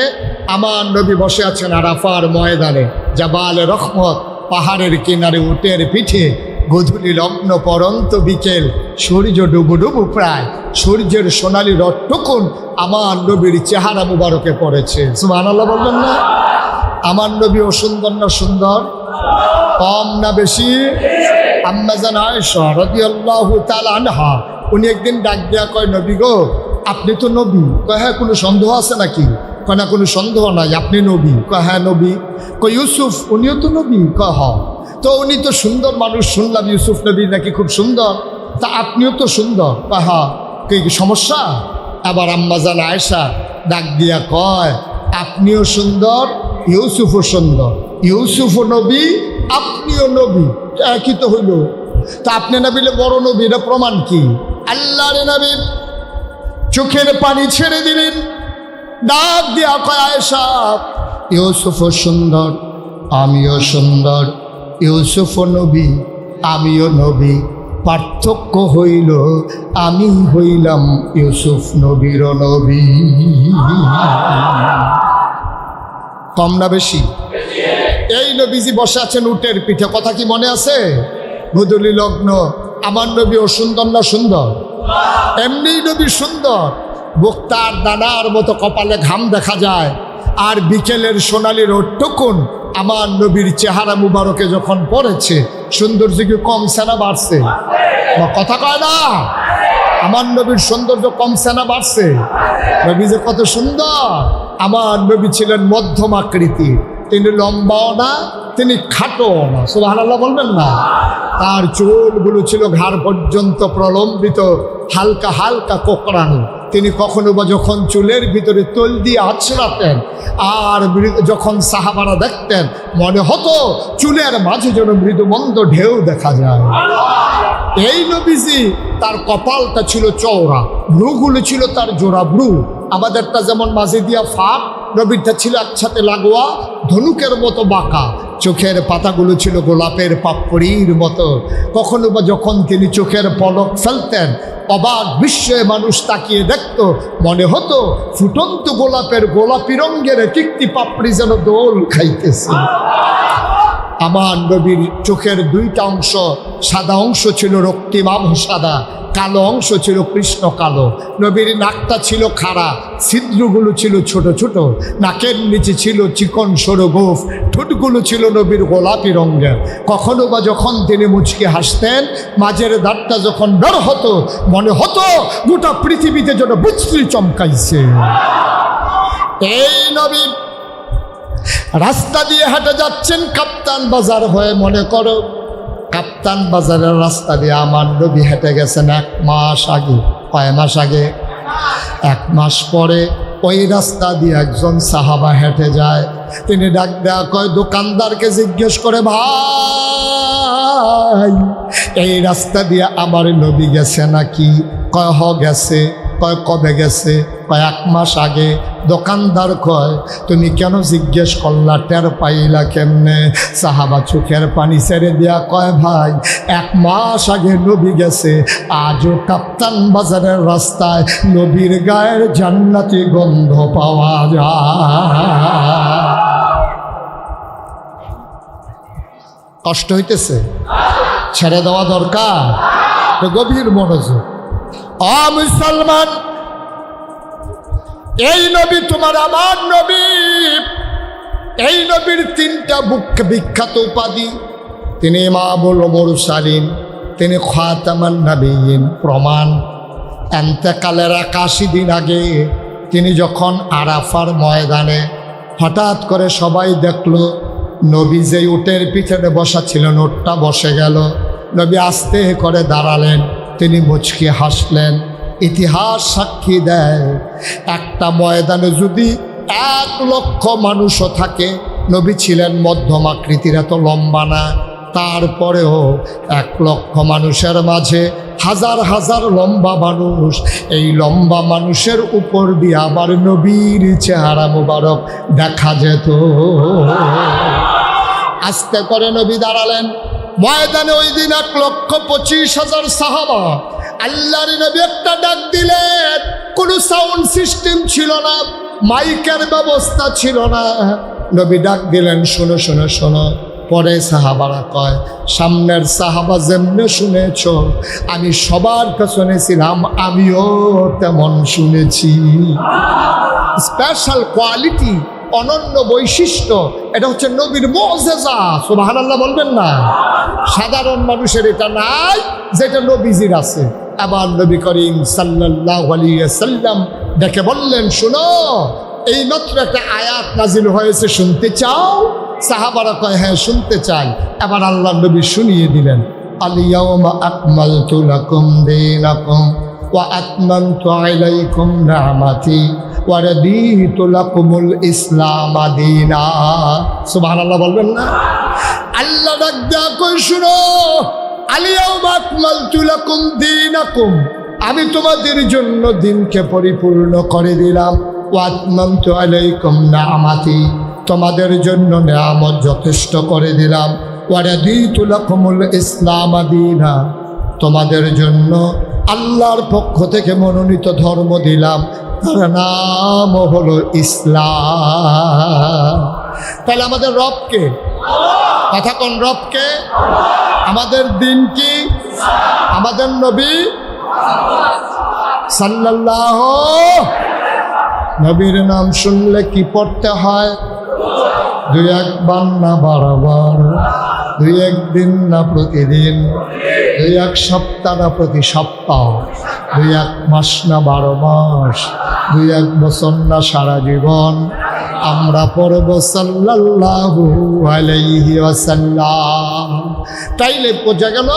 আমার নবী বসে আছেন আরাফার ময়দানে, জাবালে রহমত, পাহাড়ের কিনারে উটের পিঠে, গধূলি লগ্ন পরন্ত বিকেল, সূর্য ডুবু ডুবু প্রায়, সূর্যের সোনালি রটটুকুন আমার নবীর চেহারা মুবারকে পড়েছে। সুবহানাল্লাহ বলবেন না? আমার নবীও সুন্দর না সুন্দর? কম না বেশি? আম্মা জান আয়েশা রাদিয়াল্লাহু তাআলা আনহা উনি একদিন ডাক দিয়া কয়, নবী গো, আপনি তো নবী। কয়, হ্যাঁ, কোনো সন্দেহ আছে নাকি? কয়, না, কোনো সন্দেহ নাই, আপনি নবী। কয়, হ্যাঁ নবী। কয়, ইউসুফ উনিও তো নবী? কয়, হ্যাঁ। তো উনি তো সুন্দর মানুষ, শুনলাম ইউসুফ নবী নাকি খুব সুন্দর, তা আপনিও তো সুন্দর। কয়, হ্যাঁ। কি সমস্যা? আবার আম্মা জান আয়েশা ডাক দিয়া কয়, আপনিও সুন্দর, ইউসুফও সুন্দর, ইউসুফও নবী, আপনিও নবী, একই তো হইল। তা আপনি না বলে বড় নবী, এটা প্রমাণ কি? আল্লাহর নবী চোখের পানি ছেড়ে দিলেন, ডাক দিয়া কয়, আয়েশা, ইউসুফও সুন্দর, আমিও সুন্দর, ইউসুফও নবী, আমিও নবী, পার্থক্য হইল আমি হইলাম ইউসুফ নবীর নবী। কম না বেশি? এই নবীজি বসে আছেন উটের পিঠে, কথা কি মনে আছে? গুদুলি লগ্ন, আমার নবীও সুন্দর না সুন্দর? এমনি নবী সুন্দর, বক্তার দানার মতো কপালে ঘাম দেখা যায়, আর বিকেলের সোনালি রোদটুকুন আমার নবীর চেহারা মুবারকে যখন পড়েছে, সৌন্দর্য কি কমছে না বাড়ছে? কথা কয় না? আমার নবীর সৌন্দর্য কমছে না বাড়ছে? নবী যে কত সুন্দর! আমার নবী ছিলেন মধ্যম আকৃতি, তিনি লম্বাও না, তিনি খাটোও না। সুবহানাল্লাহ বলবেন না? তার চুলগুলো ছিল ঘাড় পর্যন্ত প্রলম্বিত, হালকা হালকা কোকড়ানো। তিনি কখনো বা যখন চুলের ভিতরে তৈল দিয়ে আছড়াতেন, আর যখন সাহাবারা দেখতেন, মনে হতো চুলের মাঝে যেন মৃদুমন্দ ঢেউ দেখা যায়। এই নবীজি, তার কপালটা ছিল চওড়া, ভ্রুগুলো ছিল তার জোড়া ভ্রু। আমাদেরটা যেমন মাঝে দিয়া ফাঁক, নবীরটা ছিল একসাথে লাগোয়া, ধনুকের মতো বাঁকা। চোখের পাতাগুলো ছিল গোলাপের পাপড়ির মতো। কখনো বা যখন তিনি চোখের পলক ফেলতেন, অবাক বিস্ময়ে মানুষ তাকিয়ে দেখত, মনে হতো ফুটন্ত গোলাপের গোলাপি রঙের একটি পাপড়ি যেন দোল খাইতেছে। আমার নবীর চোখের দুইটা অংশ, সাদা অংশ ছিল রক্তিমাভ সাদা, কালো অংশ ছিল কৃষ্ণ কালো। নবীর নাকটা ছিল খাড়া, ছিদ্রগুলো ছিল ছোট ছোট, নাকের নিচে ছিল চিকন সরু গোঁফ, ঠোঁটগুলো ছিল নবীর গোলাপি রঙের। কখনো বা যখন তিনি মুচকি হাসতেন, মাঝের দাঁতটা যখন বের হতো, মনে হতো গোটা পৃথিবীতে যেন বিজলি চমকাইছে। এই নবীর রাস্তা দিয়ে হেঁটে যাচ্ছেন কাপ্তান বাজার হয়ে, মনে করো কাপ্তান বাজারের রাস্তা দিয়ে আমার নবী হেঁটে গেছেন 1 মাস আগে। কয় মাস আগে? 1 মাস পরে ওই রাস্তা দিয়ে একজন সাহাবা হেঁটে যায়। তিনি ডাক দেয়া কয়, দোকানদারকে জিজ্ঞেস করে, ভাই এই রাস্তা দিয়ে আমার নবী গেছে নাকি? কয়, হ গেছে। কয়, কবে গেছে? কয়, 1 মাস আগে। দোকানদার কয়, তুমি কেন জিজ্ঞেস করলা, টের পাইলা কেমনে? সাহাবা চোখের পানি ছেড়ে দেয়া কয়, ভাই 1 মাস আগে নবী গেছে, আজও কাপ্তান বাজারের রাস্তায় নবীর গায়ের জান্নাতি গন্ধ পাওয়া যায়। কষ্ট হইতেছে? ছেড়ে দেওয়া দরকার, গভীর মনোযোগ। মুসলমান, এই নবী তোমার আমার নবী। এই নবীর 3টা বিখ্যাত উপাধি। তিনি ইমামুল মুরসালিন, তিনি খাতামান নবিয়্যিন। প্রমাণ, এন্তেকালের 81 দিন আগে তিনি যখন আরাফার ময়দানে, হঠাৎ করে সবাই দেখলো নবী যে উটের পিছনে বসা ছিলেন, উটটা বসে গেল। নবী আস্তে করে দাঁড়ালেন, তিনি মুচকি হাসলেন। ইতিহাস সাক্ষী দেয়, একটা ময়দানে যদি 1 লক্ষ মানুষও থাকে, নবী ছিলেন মধ্যম আকৃতির, এত লম্বা না, তারপরেও 1 লক্ষ মানুষের মাঝে হাজার হাজার লম্বা মানুষ, এই লম্বা মানুষের উপর দিয়ে আবার নবীর চেহারা মুবারক দেখা যেত। আস্তে করে নবী দাঁড়ালেন ময়দানে। ওই দিন 1,25,000 সাহাবা। আল্লাহর নবী একটা ডাক দিলেন, কোনো সাউন্ড সিস্টেম ছিল না, মাইকের ব্যবস্থা ছিল না। নবী ডাক দিলেন, শোনো শোনো শোনো। পরে সাহাবারা কয়, সামনের সাহাবা যেমনে শুনেছ, আমি সবার পেছনে ছিলাম, আমিও তেমন শুনেছি। স্পেশাল কোয়ালিটি অনন্য বৈশিষ্ট্য, এটা হচ্ছে নবীর মুআজিজা। সুবহানাল্লাহ বলবেন না? সাধারণ মানুষের এটা নাই যেটা নবীজির আছে। আবার নবী করিম সাল্লাল্লাহু আলাইহি ওয়াসাল্লাম ডেকে বললেন, শুনো, এই মাত্র একটা আয়াত নাজিল হয়েছে, শুনতে চাও? সাহাবারা কয়, হ্যাঁ শুনতে চাই। এবার আল্লাহ নবী শুনিয়ে দিলেন, আল-ইয়াওমা আকমালতু লাকুম দীনাকুম ওয়া আতমামতু আলাইকুম নি'মাতি ওয়া রাদিতু লাকুমুল ইসলাম দীনা। সুবহানাল্লাহ বলবেন না? আল্লাহ ডাক দেয়া কই, শুনো, আল-ইয়াওমা আকমালতু লাকুম দীনাকুম, আমি তোমাদের জন্য দিনকে পরিপূর্ণ করে দিলাম। ওয়া আতমামতু আলাইকুম নি'মাতি, তোমাদের জন্য নিয়ামত যথেষ্ট করে দিলাম। ওয়া রাদিতু লাকুমুল ইসলাম দীনা, তোমাদের জন্য আল্লাহর পক্ষ থেকে মনোনীত ধর্ম দিলাম, তার নাম হলো ইসলাম। তাহলে আমাদের রবকে, কথা কোন রবকে? আমাদের দিন কি? আমাদের নবী সাল্লাল্লাহু, নবীর নাম শুনলে কি পড়তে হয়? দুই একবার না বারবার, দুই একদিন না প্রতিদিন, দুই এক সপ্তাহ না প্রতি সপ্তাহ, দুই এক মাস না 12 মাস, দুই এক বছর না সারা জীবন আমরা পড়ব সাল্লাল্লাহু আলাইহি ওয়াসাল্লাম। তাইলে বোঝা গেল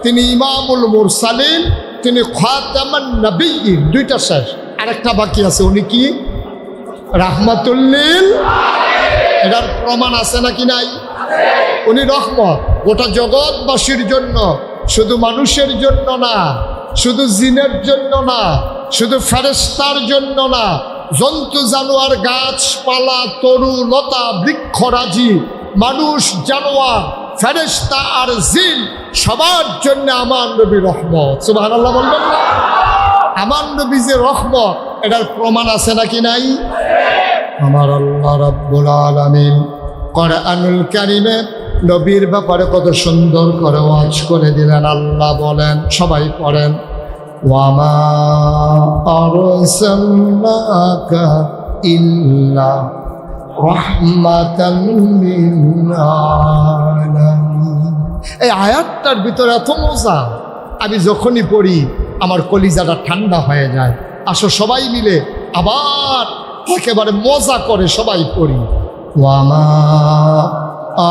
তিনি ইমামুল মুরসালিন, তিনি খাতামান নবিয়্যিন। দুইটা শেষ, আরেকটা বাকি আছে। উনি কি? রাহমাতুল লিল। এটার প্রমাণ আছে নাকি নাই? উনি রহমত গোটা জগৎবাসীর জন্য, শুধু মানুষের জন্য না, শুধু জিনের জন্য না, শুধু ফেরেশতার জন্য না, জন্তু জানোয়ার, গাছপালা, তরু লতা, বৃক্ষরাজি, মানুষ, জানোয়ার, ফেরেশতা আর জিন সবার জন্য আমার নবী রহমত। সুবহানাল্লাহ বলবেন না? আমার নবী যে রহমত, এটার প্রমাণ আছে নাকি নাই? আমার আল্লাহ রাব্বুল আলামিন কোরআনুল কারীমে নবীর ব্যাপারে কত সুন্দর করে ওয়াজ করে দিলেন। আল্লাহ বলেন, সবাই পড়েন, ওয়ামা আরসালনাকা ইল্লা রাহমাতাল লিল আলামিন। এই আয়াতটার ভিতরে এত মজা, আমি যখনই পড়ি আমার কলিজাটা ঠান্ডা হয়ে যায়। আসো সবাই মিলে আবার একেবারে মজা করে সবাই পড়ি, ওয়ামা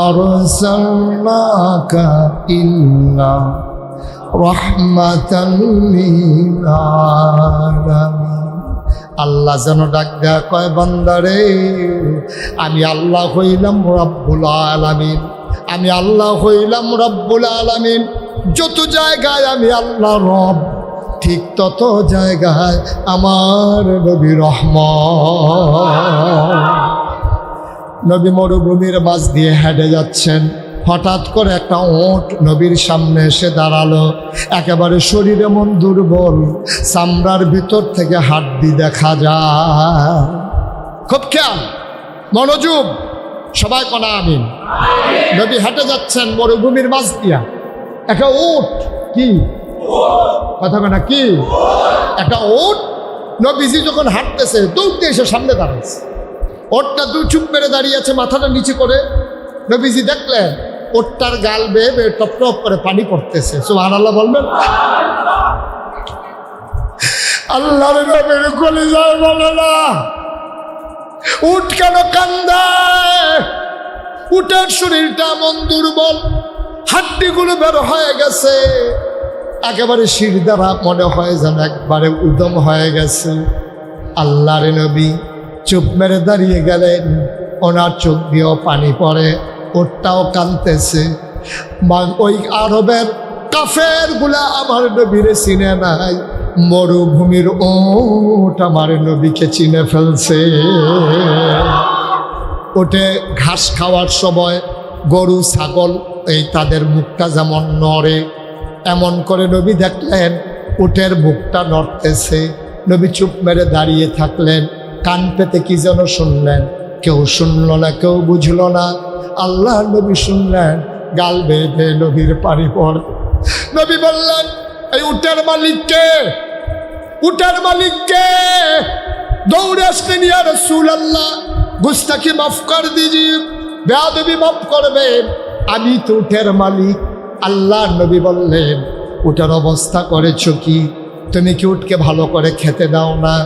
আরসালনাকা ইল্লা রাহমাতাল লিল আলামিন। আল্লাহ যেন ডাক দেয়া কয়, বান্দারে, আমি আল্লাহ হইলাম রব্বুল আলামিন, আমি আল্লাহ হইলাম রব্বুল আলামিন। যত জায়গায় আমি আল্লাহ রব, ঠিক তত জায়গায় আমার নবী রহমত। নবী মরুভূমির মাঝ দিয়ে হেঁটে যাচ্ছেন, হঠাৎ করে একটা ওট নবীর সামনে এসে দাঁড়ালো। একেবারে শরীরে মন দুর্বল, চামড়ার ভিতর থেকে হাড্ডি দেখা যায়। খুব খেয়াল, মনোযোগ, সবাই কোনা আমিন। নবী হেঁটে যাচ্ছেন মরুভূমির মাঝ দিয়া, একটা ওট, কি কথা না, কি একটা ওট। নবীজি যখন হাঁটতেছে, দৌড়তে এসে সামনে দাঁড়াচ্ছে। ওটটা দু চুপ মেরে দাঁড়িয়ে আছে, মাথাটা নিচে করে। নবীজি দেখলেন ওটটার গাল বেয়ে বেয়ে টপ টপ করে পানি পড়তেছে। সুবহানাল্লাহ বলবেন? আল্লাহর নবীর কলিজায় বলে না, উট কেন কান্দায়? উটের শরীরটা মন দুর্বল, হাড্ডিগুলো বের হয়ে গেছে, একেবারে শির দ্বারা মনে হয় যেন একবারে উদম হয়ে গেছে। আল্লাহর নবী চুপ মেরে দাঁড়িয়ে গেলেন, ওনার চোখ দিয়েও পানি পড়ে, ওটাও কাঁদতেছে। ওই আরবের কাফের গুলা আমার নবীরে চিনে নাই, মরুভূমির ওট আমার নবীকে চিনে ফেলছে। ওটে ঘাস খাওয়ার সময় গরু ছাগল এই তাদের মুখটা যেমন নড়ে, এমন করে নবী দেখলেন উটের মুখটা নড়তেছে। নবী চুপ মেরে দাঁড়িয়ে থাকলেন, কান পেতে কি যেন শুনলেন, কেউ শুনল না, কেউ বুঝল না। আল্লাহ নবী শুনলেন, গাল বেয়ে বেয়ে নবীর পানি পড়। নবী বললেন, এই উটের মালিককে, উটের মালিককে। দৌড়ে আসলেন, ইয়া রাসূলুল্লাহ, গুস্তাখি মাফ কর দিজিয়ে, বেয়াদবি মাফ করবেন, আমি তো উটের মালিক। আল্লাহ নবী বললেন, উটের অবস্থা করেছো কি? তুমি কি উটকে ভালো করে খেতে দাও না?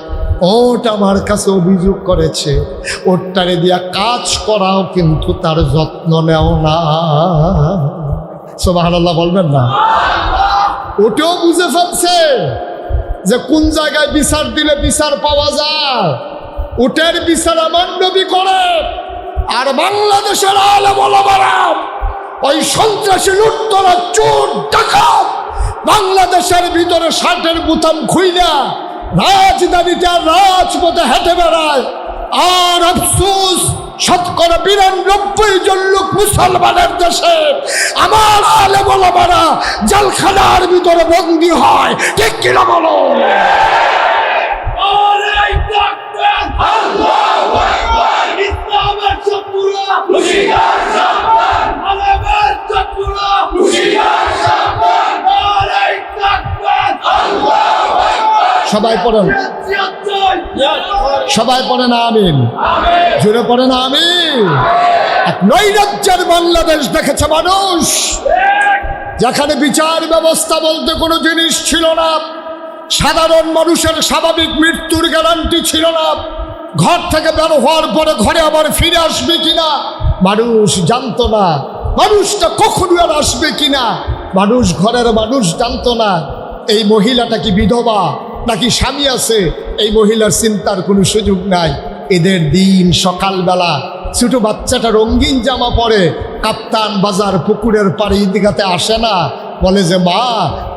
ওট আমার কাছে অভিযোগ করেছে, ওটটারে দিয়া কাজ করাও কিন্তু তার যত্ন নেও না। সুবহানাল্লাহ বলবেন না? ওটাও বুঝে ফেলছে যে কোন জায়গায় বিচার দিলে বিচার পাওয়া যায়। উটের বিচার আমার নবী করে। আর বাংলাদেশের আলেম ওলামারা ওই সন্ত্রাসী লুটতরা চোর ডাকাত বাংলাদেশের ভিতরে শার্টের বুতাম খুইলা রাজধানীতে রাজপথে হেঁটে বেড়ায়। আর আফসোস, ৯২ জন লোক মুসলমানের দেশে আমার আলেম ওলামারা জেলখানার ভিতরে বন্দী হয়। ঠিক কিনা বলো? সবাই পড়েন, সবাই পড়েন আমিন, জোরে পড়েন আমিন। এক নৈরাজ্যের বাংলাদেশ দেখেছে মানুষ, যেখানে বিচার ব্যবস্থা বলতে কোনো জিনিস ছিল না, সাধারণ মানুষের স্বাভাবিক মৃত্যুর গ্যারান্টি ছিল না, ঘর থেকে বের হওয়ার পরে ঘরে আবার ফিরে আসবে কিনা মানুষ জানতো না, মানুষটা কখনো আর আসবে কিনা মানুষ, ঘরের মানুষ জানতো না। এই মহিলাটা কি বিধবা নাকি স্বামী আছে, এই মহিলার চিন্তার কোনো সুযোগ নাই। এদের দিন সকালবেলা ছোট বাচ্চাটা রঙিন জামা পরে কাপ্তান বাজার পুকুরের পাড়ে ঈদগাতে আসে না, বলে যে মা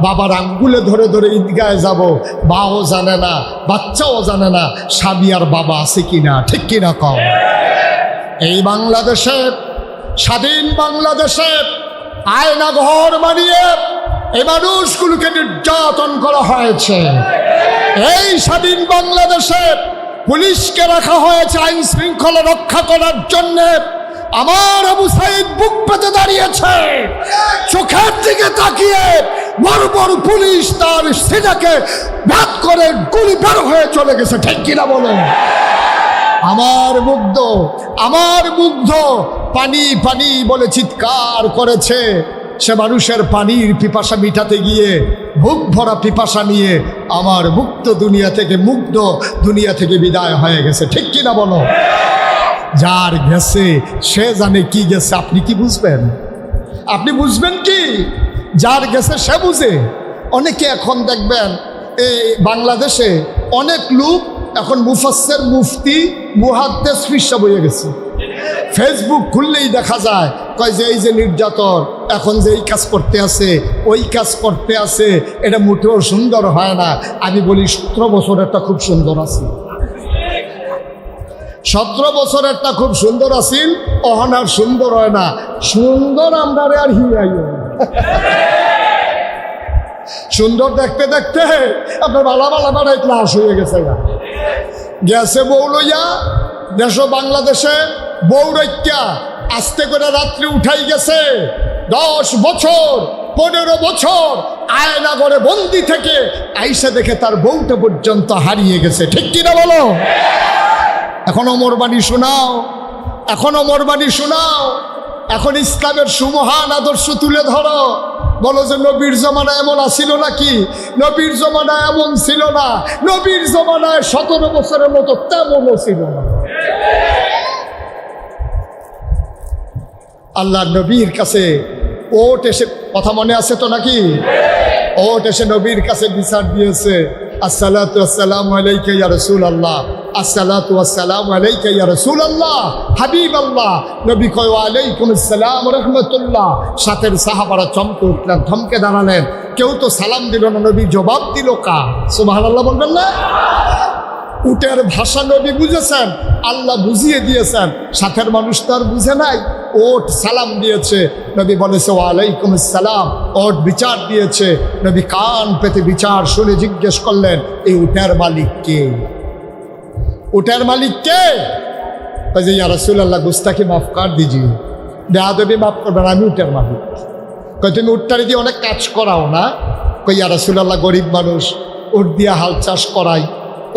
বাবার আঙ্গুলে ধরে ধরে ঈদগায় যাব, মাও জানে না বাচ্চাও জানে না স্বামী আর বাবা আছে কিনা। ঠিক কিনা কম? এই বাংলাদেশে, স্বাধীন বাংলাদেশে আয়না ঘর বানিয়ে এই মানুষগুলোকে নির্যাতন করা হয়েছে। এই স্বাধীন বাংলাদেশে পুলিশকে রাখা হয়েছে আইন শৃঙ্খলা রক্ষা করার জন্য। আমার আবু সাইদ বুক পেতে দাঁড়িয়েছে, চোখের দিকে তাকিয়ে বড় পুলিশ তার সিনাকে ভেদ করে গুলি বের হয়ে চলে গেছে। ঠিক কিনা বলেন? আমার মুগ্ধ পানি পানি বলে চিৎকার করেছে। সে মানুষের পানির পিপাসা মিটাতে গিয়ে বুক ভরা পিপাসা নিয়ে আমার মুগ্ধ দুনিয়া থেকে বিদায় হয়ে গেছে। ঠিক কিনা বলো? যার গেছে সে জানে কি গেছে, আপনি কি বুঝবেন? আপনি বুঝবেন কি? যার গেছে সে বুঝে। অনেকে এখন দেখবেন এই বাংলাদেশে অনেক লোক এখন মুফাসসির, মুফতি, মুহাদ্দিস ফিসা বইয়ে গেছে। ফেসবুক খুললেই দেখা যায় কয় যে এই যে নির্যাতন, এখন যে এই কাজ করতে আছে ওই কাজ করতে আছে, এটা মোটেও সুন্দর হয় না। আমি বলি ১৭ বছরেরটা খুব সুন্দর আছে, ১৭ বছরেরটা খুব সুন্দর আছিল, অহন আর সুন্দর হয় না। সুন্দর আমরা আর হিয়াই সুন্দর দেখতে দেখতে আপনার বালা বাড়াই ক্লাস হয়ে গেছে। গেছে বউ লইয়া দেশ বাংলাদেশে বউ রক্ষা আস্তে করে রাত্রি উঠাই গেছে। 10 বছর 15 বছর আয়না ঘরে বন্দি থেকে আইসা দেখে তার বউটা পর্যন্ত হারিয়ে গেছে। ঠিক কিনা বলো? এখন ওমর বাণী শোনাও, এখন ওমর বাণী শোনাও, এখন ইসলামের সুমহান আদর্শ তুলে ধরো। বলো যে নবীর জমানায় এমন আসিল নাকি? নবীর জমানায় এমন ছিল না। নবীর জমানায় 17 বছরের মতো তেমনও ছিল না। আল্লাহ নবীর কাছে ওট এসে, কথা মনে আছে তো নাকি? ওট এসে নবীর কাছে বিচার দিয়েছে, আসসালাতু আসসালামু আলাইকা ইয়া রাসূলুল্লাহ, আসসালাতু আসসালামু আলাইকা ইয়া রাসূলুল্লাহ, হাবিবাল্লাহ। নবী কয় ওয়া আলাইকুম আসসালাম ওয়া রাহমাতুল্লাহ। সাথের সাহাবারা চমকে উঠলেন, থমকে দাঁড়ালেন। কেউ তো সালাম দিল না, নবী জবাব দিল কা? সুবহানাল্লাহ বলবেন না? উটের ভাষা নবী বুঝেছেন, আল্লাহ বুঝিয়ে দিয়েছেন, সাথের মানুষ তো আর বুঝে নাই। ওট সালাম দিয়েছে, নবী বলেছে ওয়ালাইকুম আসসালাম। ওট বিচার দিয়েছে, নবী কান পেতে বিচার শুনে জিজ্ঞেস করলেন, এই উটের মালিক কে? উটের মালিক কে? যে ইয়া রাসূলুল্লাহ গুস্তাখি মাফ কর দিজিয়ে, বেয়াদবি মাফ করবেন, আমি উটের মালিক। কই তুমি উটটারে দিয়ে অনেক কাজ করাও না? কই ইয়া রাসূলুল্লাহ গরিব মানুষ, উট দিয়া হাল চাষ করাই,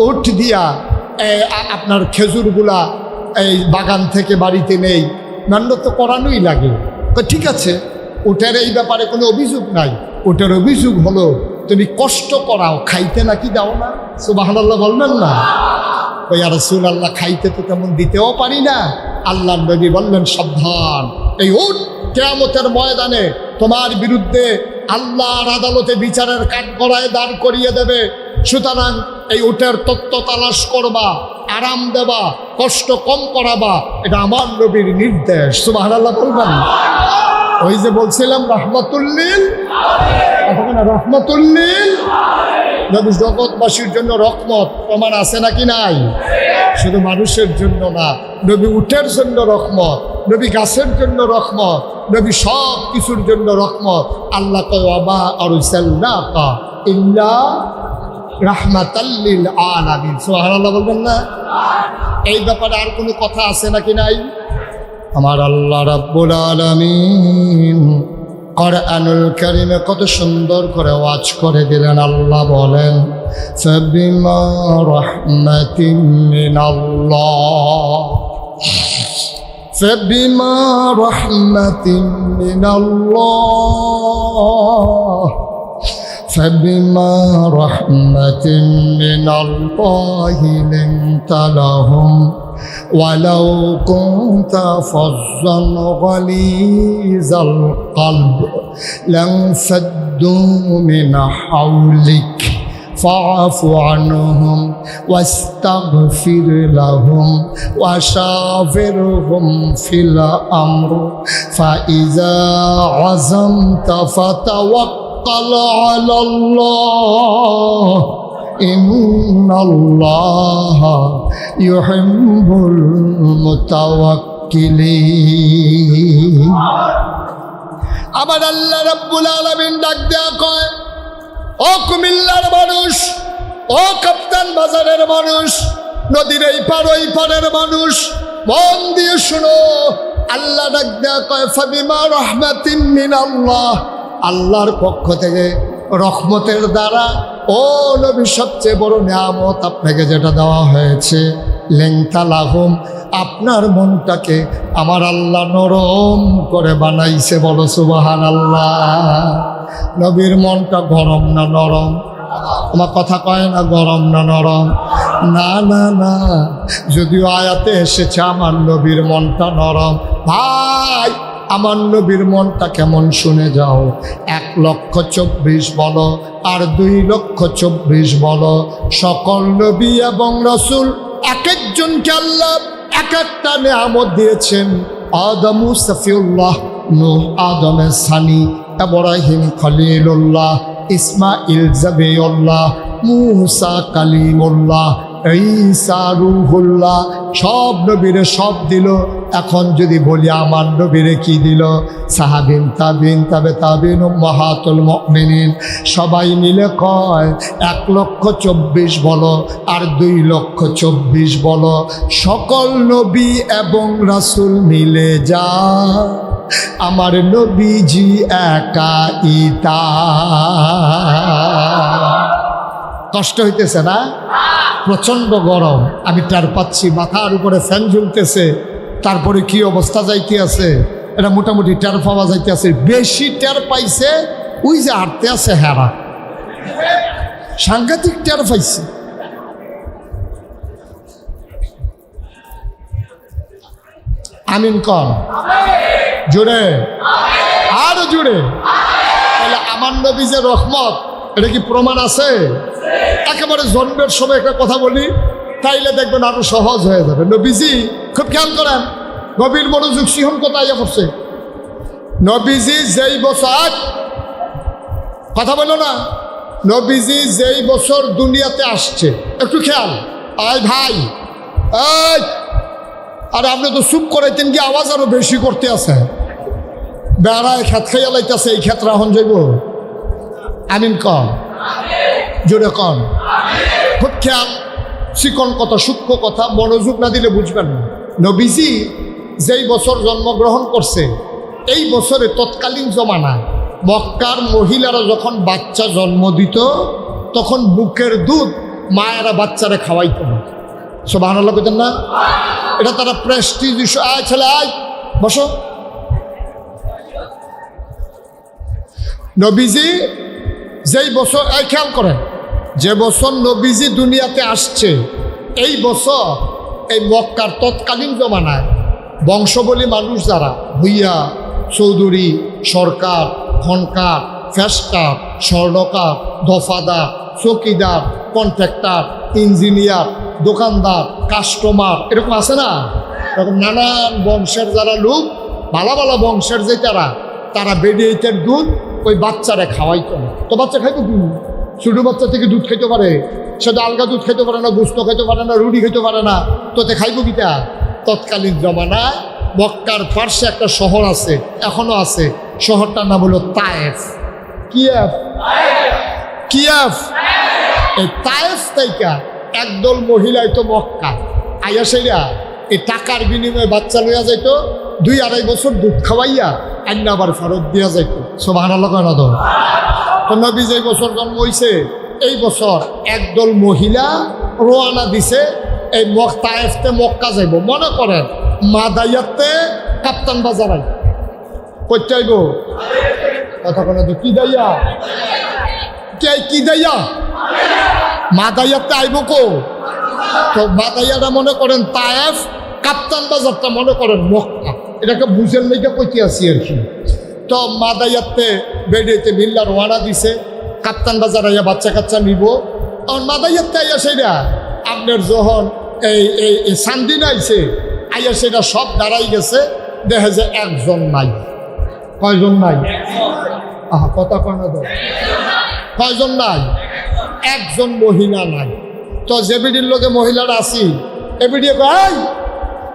উট দিয়া আপনার খেজুরগুলা এই বাগান থেকে বাড়িতে নেই, মেহনত তো করানোই লাগে। ঠিক আছে, ওটার এই ব্যাপারে কোনো অভিযোগ নাই। ওটার অভিযোগ হলো তুমি কষ্ট করাও, খাইতে নাকি দাও না। সুবহানাল্লাহ বলবেন না? ওই আর রাসূলুল্লাহ, খাইতে তো তেমন দিতেও পারি না। আল্লাহ নবী বললেন সাবধান, এই উট কিয়ামতের ময়দানে তোমার বিরুদ্ধে আল্লাহর আদালতে বিচারের কাঠগড়ায় দাঁড় করিয়ে দেবে। সুতরাং এই উটের তত্ত্ব তালাশ করবা, আরাম দেবা, কষ্ট কম করাবা, এটা আমার নবীর নির্দেশ। সুবহানাল্লাহ বলবেন? ওই যে বলছিলাম রহমাতুল্লিল, রহমাতুল্লিল নবী জগৎবাসীর জন্য রহমত, প্রমাণ আছে নাকি নাই? শুধু মানুষের জন্য না, নবী উটের জন্য রহমত, নবী গাছের জন্য রহমত, নবী সব কিছুর জন্য রহমত। আল্লাহ কয় ওয়ামা আরসালনাকা ইল্লা রাহমাতাল লিল আলামিন। সুবহানাল্লাহ বলবেন না? এই ব্যাপারে আর কোনো কথা আছে নাকি নাই? আমার আল্লাহ রাব্বুল আলামিন কোরআনুল কারীমে কত সুন্দর করে ওয়াজ করে দিলেন। আল্লাহ বলেন ফাবিমা রাহমাতিন মিনাল্লাহ, ফাবিমা রাহমাতিন মিনাল্লাহ, ফাবিমা রাহমাতিন মিনাল্লাহি লিনতা লাহুম ওয়ালাউ কুনতা ফাজ্জান গালিযাল কলব লানফাদ্দু মিন হাওলিক ফাআফু আনহুম ওয়াস্তাগফির লাহুম ওয়াশাবিরহুম ফিল আমর ফাইযা আযামতা ফাতাওয়াক্কাল আলাল্লাহ ইন্নাল্লাহা ইউহিব্বুল মুতাওয়াক্কিলিন। আবার আল্লাহ রাব্বুল আলামিন ডাক দেয়া কয়, ও কুমিল্লার মানুষ, ও কাপ্তান বাজারের মানুষ, নদীর এই পার ওই পারের মানুষ, মন দিয়ে শুনো। আল্লাহ ডাক দেয়া কয় ফাবিমা রাহমাতিন মিনাল্লাহ, আল্লাহর পক্ষ থেকে রহমতের দ্বারা ও নবী সবচেয়ে বড় নিয়ামত আপনাকে যেটা দেওয়া হয়েছে, লিনতা লাহুম, আপনার মনটাকে আমার আল্লাহ নরম করে বানাইছে। বলো সুবহানাল্লাহ। নবীর মনটা গরম না নরম? আমার কথা কয় না গরম না নরম? না না না, যদিও আয়াতে এসেছে আমার নবীর মনটা নরম। ভাই, আমার নবীর মনটা কেমন শুনে যাও। 1,24,000 বলো আর 2,24,000 বলো, সকল নবী এবং রাসূল এক একজনকে আল্লাহ এক একটা নিয়ামত দিয়েছেন। আদম সফিউল্লাহ, নূহ আদমের সানি, ইব্রাহিম খলিলুল্লাহ, ইসমাইল জাবিউল্লাহ, মুসা কালিমুল্লাহ, ঈসা রূহুল্লাহ, সব নবীরে সব দিল। এখন যদি বলি আমার নবীরে কি দিল, সাহাবিন তাবিন তাবে তাবিন উম্মাহাতুল মুমিনিন সবাই মিলে কয় 1,24,000 বলো আর 2,24,000 বলো, সকল নবী এবং রাসূল মিলে যা আমার নবীজি একা ইতা। কষ্ট হইতেছে না? প্রচণ্ড গরম, আমি টের পাচ্ছি, মাথার উপরে ফ্যান ঝুলতেছে, তারপরে কি অবস্থা যাইতে আছে এটা মোটামুটি টের পাওয়া যাইতে আছে। বেশি টের পাইছে ওই যে হাঁটতে আছে হেরা, সাংঘাতিক টের পাইছে। আমিন কর জোরে, আরো জোরে। তাহলে আমার নবী যে রহমত, এটা কি প্রমাণ আছে? একেবারে জন্মের সময় একটা কথা বলি, তাইলে দেখবেন আরো সহজ হয়ে যাবে। নবীজি খুব খেয়াল করেন, নবীর মনোযোগ সিংহ কোথায় পড়ছে। নবীজি যেই বছর, কথা বলো না, নবীজি যেই বছর দুনিয়াতে আসছে, একটু খেয়াল। আয় ভাই, এই আর আপনি তো চুপ করাইতেন কি, আওয়াজ আরো বেশি করতে আছে। বেড়ায় খেত খাইয়া লাইতেছে, এই ক্ষেত্রে এখন যাইব। আমিন কম জোরে কম, খুব খেয়াল, চিকন কথা, সূক্ষ্ম কথা, মনোযোগ না দিলে বুঝবেন না। নবীজি যেই বছর জন্মগ্রহণ করছে, এই বছরে তৎকালীন জমানায় মক্কার মহিলারা যখন বাচ্চা জন্ম দিত, তখন বুকের দুধ মায়েরা বাচ্চারা খাওয়াইত না। সুবহানাল্লাহ বলেন না? এটা তারা প্রেস্টিজ ইস্যু। আয় ছেলে আয়, বসো। নবীজি যেই বছর, এই খেয়াল করেন, যে বছর নবীজি দুনিয়াতে আসছে এই বছর এই মক্কার তৎকালীন জমানায় বংশবলী মানুষ যারা ভুইয়া, চৌধুরী, সরকার, খনকার, ফেসকার, স্বর্ণকার, দফাদার, চৌকিদার, কন্ট্রাক্টর, ইঞ্জিনিয়ার, দোকানদার, কাস্টমার, এরকম আছে না? এরকম নানান বংশের যারা লোক, ভালো ভালো বংশের যে তারা বেডিয়েটের দুধ ওই বাচ্চারা খাওয়াইতো না। তো বাচ্চা খাইতো কি? ছোট বাচ্চা থেকে দুধ খাইতে পারে, সেটা আলগা দুধ খাইতে পারে না, গোস্ত খাইতে পারে না, রুটি খাইতে পারে না, তোতে খাইব কিটা? তৎকালীন জমানায় মক্কার পার্শ্বে একটা শহর আছে, এখনো আছে, শহরটার নাম হলো তায়েফ। কিয়েফ, কিয়েফ। এই তায়েফ থেকে একদল মহিলাই তো মক্কা আইয়া সেরা এই টাকার বিনিময়ে বাচ্চা লইয়া যাইতো, 2-2.5 বছর দুধ খাওয়াইয়া আইনা আবার ফেরত দিয়া যাইতো। সুবহানাল্লাহ কয় না? তো নবী যে বছর জন্ম হইছে এই বছর একদল মহিলা রওনা দিছে এই তায়েফতে মক্কা যাইব। মনে করেন মাদাইয়াতে কাপ্তান বাজার আইব, করতে আইব কথা কোনো কি দাইয়া, কি দাইয়া মাদাইয়াতে আইব কো? তো মাদাইয়াটা মনে করেন তায়েফ, কাপ্তান বাজারটা মনে করেন মক্কা। এটাকে বুঝেন লেগে কইতে আসি আর কি। তো মাদাইয়াতে বেড়েতে বিল্লা রওনা দিছে, কাপ্তান বাজার আইয়া বাচ্চা কাচ্চা নিব। আর মাদাইয়াতে আইয়া সেটা আপনার যখন এই সান্দিন আইছে আইয়া সেটা সব দাঁড়াই গেছে, দেখে যে একজন নাই। কয়জন নাই? আহা কথা কয় না? কয়জন নাই? একজন মহিলা নাই। তো যে বিডির লোকে মহিলারা আসি এ বিডিয়ে কয়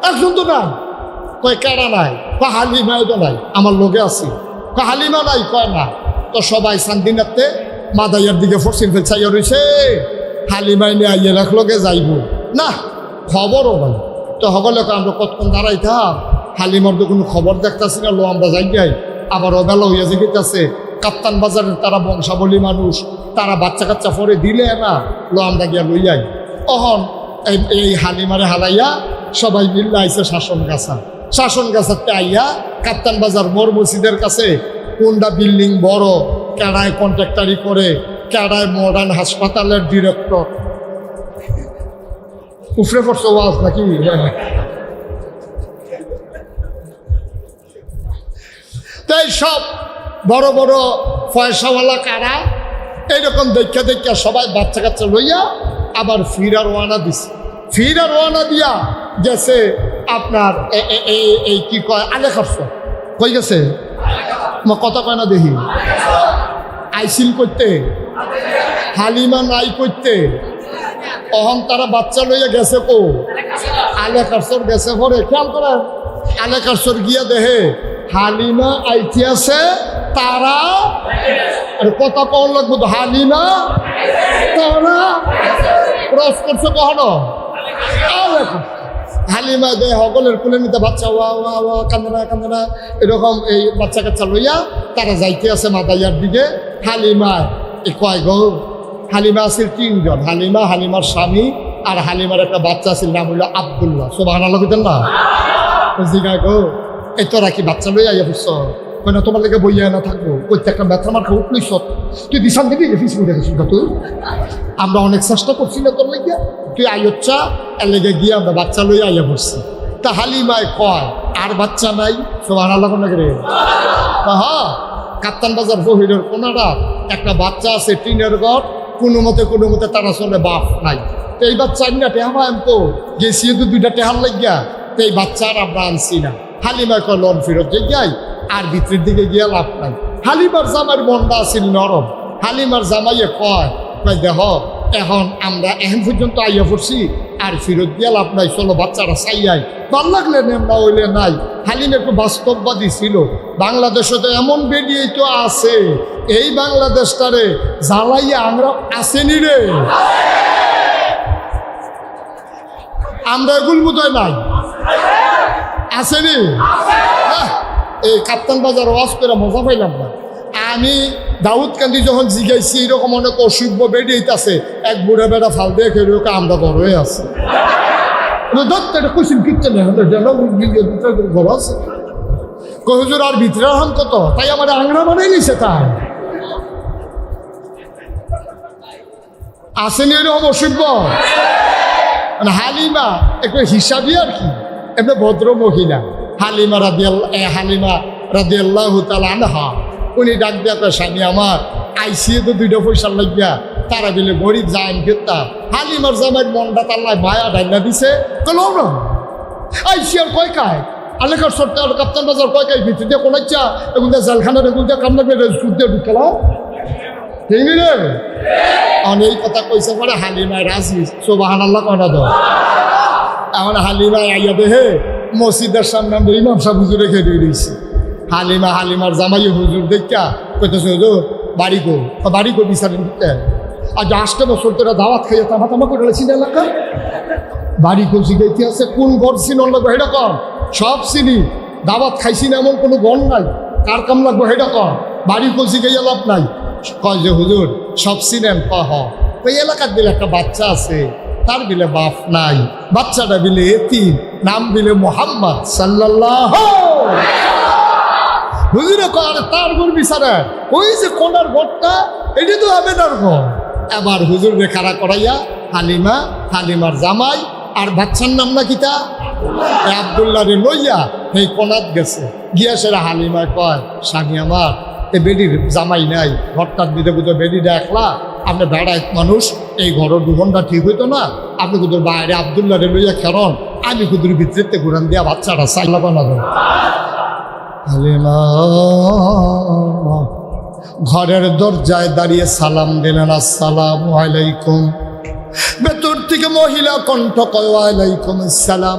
একজন তো নাই। কয় কেডা নাই? কয় হালিমাও তো নাই, আমার লোকে আসি। কয় হালিমা নাই? কয় না। তো সবাই সান্দিনাতে মাদাইয়ার দিকে ফরসিন ফেলছাইয়া রয়েছে, হালিমাই নিয়ে আইয়ে রাখলোকে যাইব না, খবরও নাই। তো সকলে আমরা কতক্ষণ দাঁড়াই থাক, হালিমার তো কোনো খবর দেখতেছি না, লো আমরা যাই যাই। আবার অবেলা হইয়া যেতেছে, কাপ্তান বাজারের তারা বংশাবলী মানুষ, তারা বাচ্চা কাচ্চা পরে দিলে না, লো আমরা গিয়া লই যাই। অহন এই হালিমারে হালাইয়া সবাই মিল্লা আইসে শাসন গাছা। শাসন গাছাতে আইয়া কাপ্তান বাজার মোর মসজিদের কাছে কোনটা বিল্ডিং বড়, কেডায় কন্ট্রাক্টারি করে, কেডায় মডার্ন হাসপাতালের ডিরেক্টর। উফরে পড়ছে ওয়াজ নাকি? তাই সব বড় বড় পয়সাওয়ালা কারা এইরকম দেখা দেখা সবাই বাচ্চা কাচ্চা লইয়া আবার ফিরার ওয়ানা দিছে। ফিরার ওয়ানা দিয়া গেছে আপনার এই কি কয় আলে খরচ কই গেছে, কথা কয় না দেখি। আইসিল করতে, হালিমা নাই করতে, অহন তারা বাচ্চা লইয়া গেছে কো আলে কারসর গেছে পরে। খেয়াল করেন আলে কারসর গিয়া দেহে হালিমা আইতে আছে, তারা আর কথা কন লাগবো তো হালিমা তারা ক্রস করছে কখনো। হালিমা দে সকলের কুলে নিতে বাচ্চা ওয়া ওয়া ওয়া কান্দনা কান্দনা এরকম এই বাচ্চা কাচ্চা লইয়া তারা যাইতে আছে মাদাইয়ার দিকে। হালিমা কয় গো, হালিমা আছিল 3 জন, হালিমা, হালিমার স্বামী আর হালিমার একটা বাচ্চা আছিল, নাম হইল আব্দুল্লাহ। সুবহানাল্লাহ কইতেন না? জিগায় গো এই তোরা কি বাচ্চা লইয়া আইয়া বুঝছ? কই না তোমার লেগে বইয়া না থাকবো, কইতে একটা ব্যথা মার খাও উঠলইস তুই দিশান দিবি ফিস করে গেছিস তুই। আমরা অনেক চেষ্টা করছি না তোর লেগে, তুই আইচ্ছা এর লেগে গিয়ে আমরা বাচ্চা লইয়া আইয়া পড়ছি। তা হালিমায় কয় আর বাচ্চা নাই? সুবহানাল্লাহ কোন রে? হ্যাঁ, কাপ্তান বাজার বহিরের কোনারা একটা বাচ্চা আছে, টিনের ঘর, কোনো মতে তারা চলে, বাপ নাই। তো এই বাচ্চা না টেহামা এমকো গেছি তো 2টা টেহার লাগিয়া, তো এই বাচ্চা আর আমরা আনছি না। হালিমা কয় লন ফিরত যে যাই, আর ভিতরের দিকে গিয়া লাভ নাই। হালিমার জামাইয়ের মনটা আছিল নরম। হালিমার জামাইয়ে কয় দেখ এখন আমরা এখন পর্যন্ত আইয়া পড়ছি, আর ফিরত দিয়া লাভ নাই, চলো বাচ্চারা চাইয়াই, ভাল লাগলে নেম না হইলে নাই। হালিম একটু বাস্তববাদী ছিল। বাংলাদেশে তো এমন বেরিয়েই তো আছে, এই বাংলাদেশটারে জ্বালাইয়া আমরা আসেনি রে, আমরা এগুল বোধহয় নাই, আসেনি। এই কাপ্তান বাজার ওয়াজ করে মজা পাইলাম না। আমি দাউদকান্দি যখন জিগাইছি এরকম অনেক অসুখ বেরিয়েছে, এক বুড়া বেড়া ফাল দিয়ে খেয়ে আমরা বড় হয়ে আছে। এটা কুসিম কিনতে নেই ঘর আছে হুজুর আর ভিতরে আরাম কত, তাই আমার আংরা বানাই নিছে। তাই আসেনি এরকম অসভ্য মানে হালিমা একটু হিসাবই আর কি, এমনি ভদ্র মহিলা হালিমা রাদিয়াল্লাহু তাআলা আনহা, উনি ডাক দিয়া স্বামী আমার আইসিয়ে তো 2টা পয়সা লাগিয়া তারা বিলে গরিব যান ফেরতা হালিমার জামাই মনটা তাল্লা মায়া ডাইনা দিছে কল না আইসি আর কয় কায় আলেকার সরকার কাপ্তান বাজার কয় কায় ভিতর দিয়ে কোনো ইচ্ছা এগুলো দিয়ে জালখানার এগুলো দিয়ে কামনা করে সুদ দিয়ে ঢুকালাম ঠিক রে। এই কথা কইছে পরে হালিমায় রাজি সুবহানাল্লাহ কয়না দাও। আমার হালিমায় আইয়া দেহে মসজিদের সামনে আমরা ইমাম সাহেব হুজুর রেখে দিয়ে দিয়েছি। হালিমার জামাই হুজুর দেখা কইতেছে হুজুর বাড়ি গো বিচারেন দিতে আজ 8টা বছর তোরা দাওয়াত খাইয়া তামা করে রেছি এলাকা বাড়ি গো শিখাইতে আছে কোন ঘর চিন লাগবো হেটা কর, সব চিনি দাওয়াত খাইছি না এমন কোনো গণ নাই, কার কাম লাগবো হেটা কর, বাড়ি গো শিখাইয়া লাভ নাই। কয় যে হুজুর সব চিনেন ওই এলাকার দিলে একটা বাচ্চা আছে তার বিলে বাপ নাই, বাচ্চাটা বিলে এতিম, নাম বিলে মুহাম্মদ সাল্লাল্লাহু হুজুরে কয় তার ঘর বিচারে ওই যে কোনার ঘরটা এটি তো আবেদার ঘর। এবার হুজুর রে খাড়া করাইয়া হালিমার জামাই আর বাচ্চার নাম না কিতা আব্দুল্লাহ রে লইয়া এই কোনাত গেছে, গিয়া সেরা হালিমায় কয় স্বামী আমার এ বেডির জামাই নাই, ঘরটার দিতে বুঝো বেডিটা একলা, আপনি বেড়ায় মানুষ এই ঘরের 2 ঘন্টা ঠিক হইতো না, আপনি কুদুর বাইরে আব্দুল্লাহ রে লইয়া খেরন, আমি কুদুর ভিতরে ঘুরান দিয়া বাচ্চাটা সাইলা বানাবো। হালিমা ঘরের দরজায় দাঁড়িয়ে সালাম দিলেন আসসালামু আলাইকুম। ভেতর থেকে মহিলা কণ্ঠ কয় ওয়ালাইকুম আসসালাম।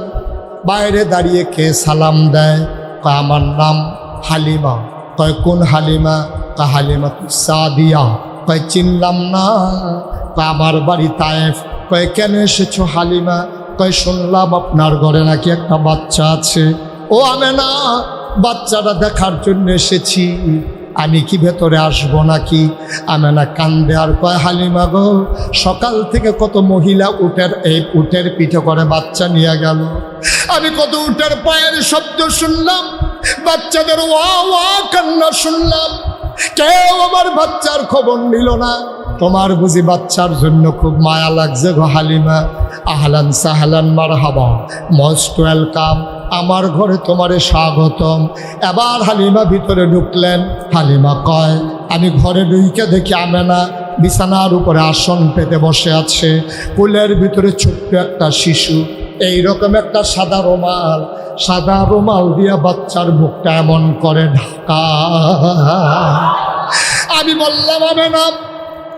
বাইরে দাঁড়িয়ে কে সালাম দেয়? কয় আমার নাম হালিমা। কয় কোন হালিমা? কয় হালিমা সাদিয়া। কয় চিনলাম না। কয় আমার বাড়ি তায়েফ। কয় কেন এসেছো হালিমা? কয় শুনলাম আপনার ঘরে নাকি একটা বাচ্চা আছে। ও আমেনা, বাচ্চাটা দেখার জন্য এসেছি, আমি কি ভেতরে আসবো নাকি? আমেনা কান্দে আর কয় হালিমা গো, সকাল থেকে কত মহিলা উটের পিঠে করে বাচ্চা নিয়ে গেল, আমি কত উটের পায়ের শব্দ শুনলাম, বাচ্চাদের ওয়া ওয়া কান্না শুনলাম, কেউ আমার বাচ্চার খবর নিল না। তোমার বুঝি বাচ্চার জন্য খুব মায়া লাগছে গো হালিমা? আহলান সাহলান মারহাবা, মোস্ট ওয়েলকাম, আমার ঘরে তোমারে স্বাগতম। এবার হালিমা ভিতরে ঢুকলেন। হালিমা কয় আমি ঘরে ঢুকে দেখি আমেনা বিছানার উপরে আসন পেতে বসে আছে, কোলের ভিতরে ছোট্ট একটা শিশু, এইরকম একটা সাদা রুমাল দিয়া বাচ্চার মুখটা এমন করে ঢাকা। আমি বললাম আমেনা,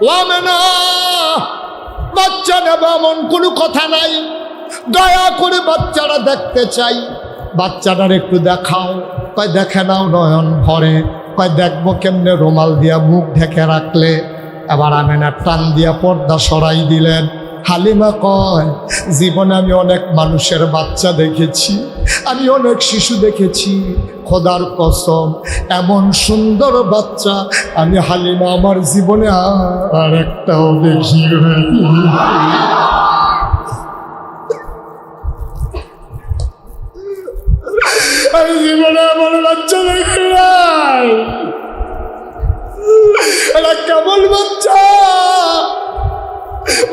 ও আমেনা, বাচ্চা নেব এমন কোনো কথা নাই, দয়া করে বাচ্চারা দেখতে চাই, বাচ্চাটার একটু দেখাও। কয় দেখে নাও নয়ন ভরে। কয় দেখবো কেমনে? রুমাল দিয়া মুখ ঢেকে রাখলে। এবার আমেনা টান দিয়া পর্দা সরাই দিলেন। হালিমা কয় জীবনে আমি অনেক মানুষের বাচ্চা দেখেছি, আমি অনেক শিশু দেখেছি, খোদার কসম এমন সুন্দর বাচ্চা আমি হালিমা আমার জীবনে আর একটাও দেখি। আমি জীবনে এমন বাচ্চা দেখি নাই। এটা কেমন বাচ্চা?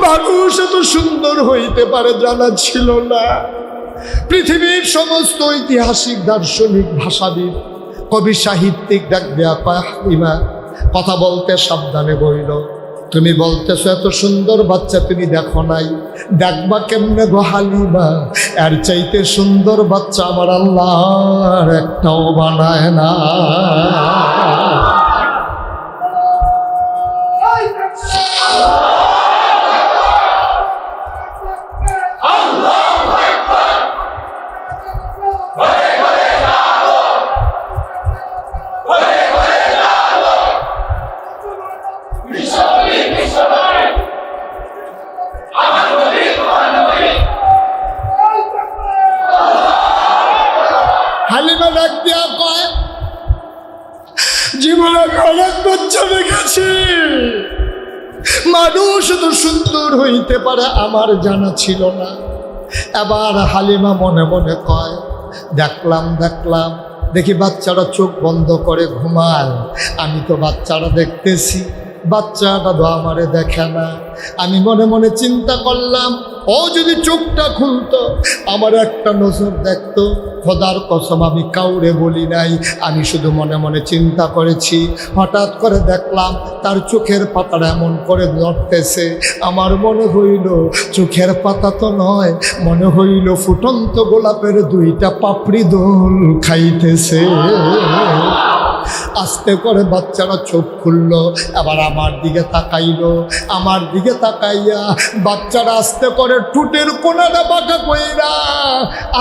মানুষ এত সুন্দর হইতে পারে জানা ছিল না। পৃথিবীর সমস্ত ঐতিহাসিক, দার্শনিক, ভাষাবিদ, কবি, সাহিত্যিক ডাক দেয়া কয় হালিমা কথা বলতে সাবধানে বইল, তুমি বলতেছো এত সুন্দর বাচ্চা তুমি দেখো নাই, দেখবা কেমনে গো হালিমা? এর চাইতে সুন্দর বাচ্চা আমার আল্লাহ একটাও বানায় না। হালিমা ডাক দিয়া কয় জীবনে অনেক বাচ্চা দেখেছি, মানুষ তো সুন্দর হইতে পারে আমার জানা ছিল না। এবার হালিমা মনে মনে কয়, দেখলাম দেখি বাচ্চারা চোখ বন্ধ করে ঘুমায়, আমি তো বাচ্চারা দেখতেছি, বাচ্চাটা তো আমারে দেখে না। আমি মনে মনে চিন্তা করলাম, ও যদি চোখটা খুলতো আমার একটা নজর দেখতো। খোদার কসম আমি কাউরে বলি নাই, আমি শুধু মনে মনে চিন্তা করেছি। হঠাৎ করে দেখলাম তার চোখের পাতাটা এমন করে নড়তেছে, আমার মনে হইল চোখের পাতা তো নয়, মনে হইল ফুটন্ত গোলাপের দুইটা পাপড়ি দোল খাইতেছে। আস্তে করে বাচ্চারা চোখ খুললো, এবার আমার দিকে তাকাইলো। আমার দিকে তাকাইয়া বাচ্চারা আস্তে করে ঠোঁটের কোণাটা বাঁকা কইরা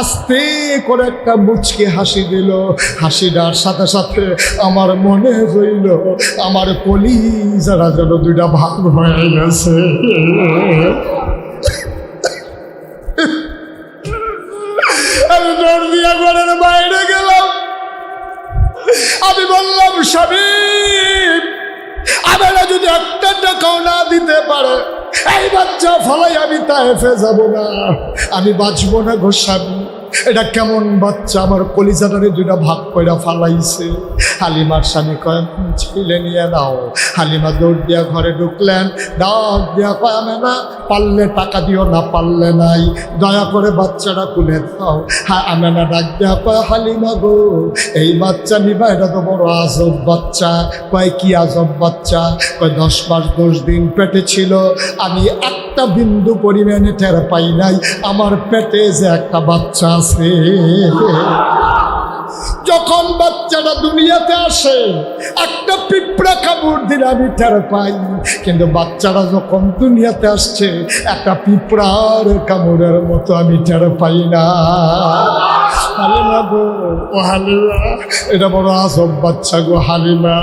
আস্তে করে একটা মুচকি হাসি দিল। হাসিটার সাথে সাথে আমার মনে হইল আমার কলিজারা যেন দুইটা ভাগ হয়ে গেছে। আমি দৌড় দিয়া ঘরের বাইরে গেলাম। আমি বললাম, স্বামী আমরা যদি একটা টাকাও না দিতে পারে এই বাচ্চা ফলাই আমি তায়েফে যাব না, আমি বাঁচবো না গো স্বামী। এটা কেমন বাচ্চা, আমার কলিজাটারে দুইটা ভাগ করে ফালাইছে। হালিমার স্বামী কয়, ছেলে নিয়ে নাও। হালিমা দৌড় দিয়া ঘরে ঢুকলেন, ডাক দিয়া কয়, আমি না পারলে টাকা দিও, না পারলে নাই, দয়া করে বাচ্চাটা খুলে দাও। হ্যাঁ, আমি না ডাক দিয়া কয়, হালিমা গো এই বাচ্চা নিবা, এটা তো বড় আজব বাচ্চা। কয়, কি আজব বাচ্চা? কয়, 10 মাস 10 দিন পেটে ছিল, আমি একটা বিন্দু পরিমাণে টের পাই নাই আমার পেটে যে একটা বাচ্চা আছে। যখন বাচ্চাটা দুনিয়াতে আসে একটা পিঁপড়া কামড় দিলে আমি টের পাই, কিন্তু বাচ্চাটা যখন দুনিয়াতে আসছে একটা পিঁপড়ার কামড়ের মতো আমি টের পাই না। হালিমা গো, ও হালিমা, এটা বড় আজব বাচ্চা গো হালিমা।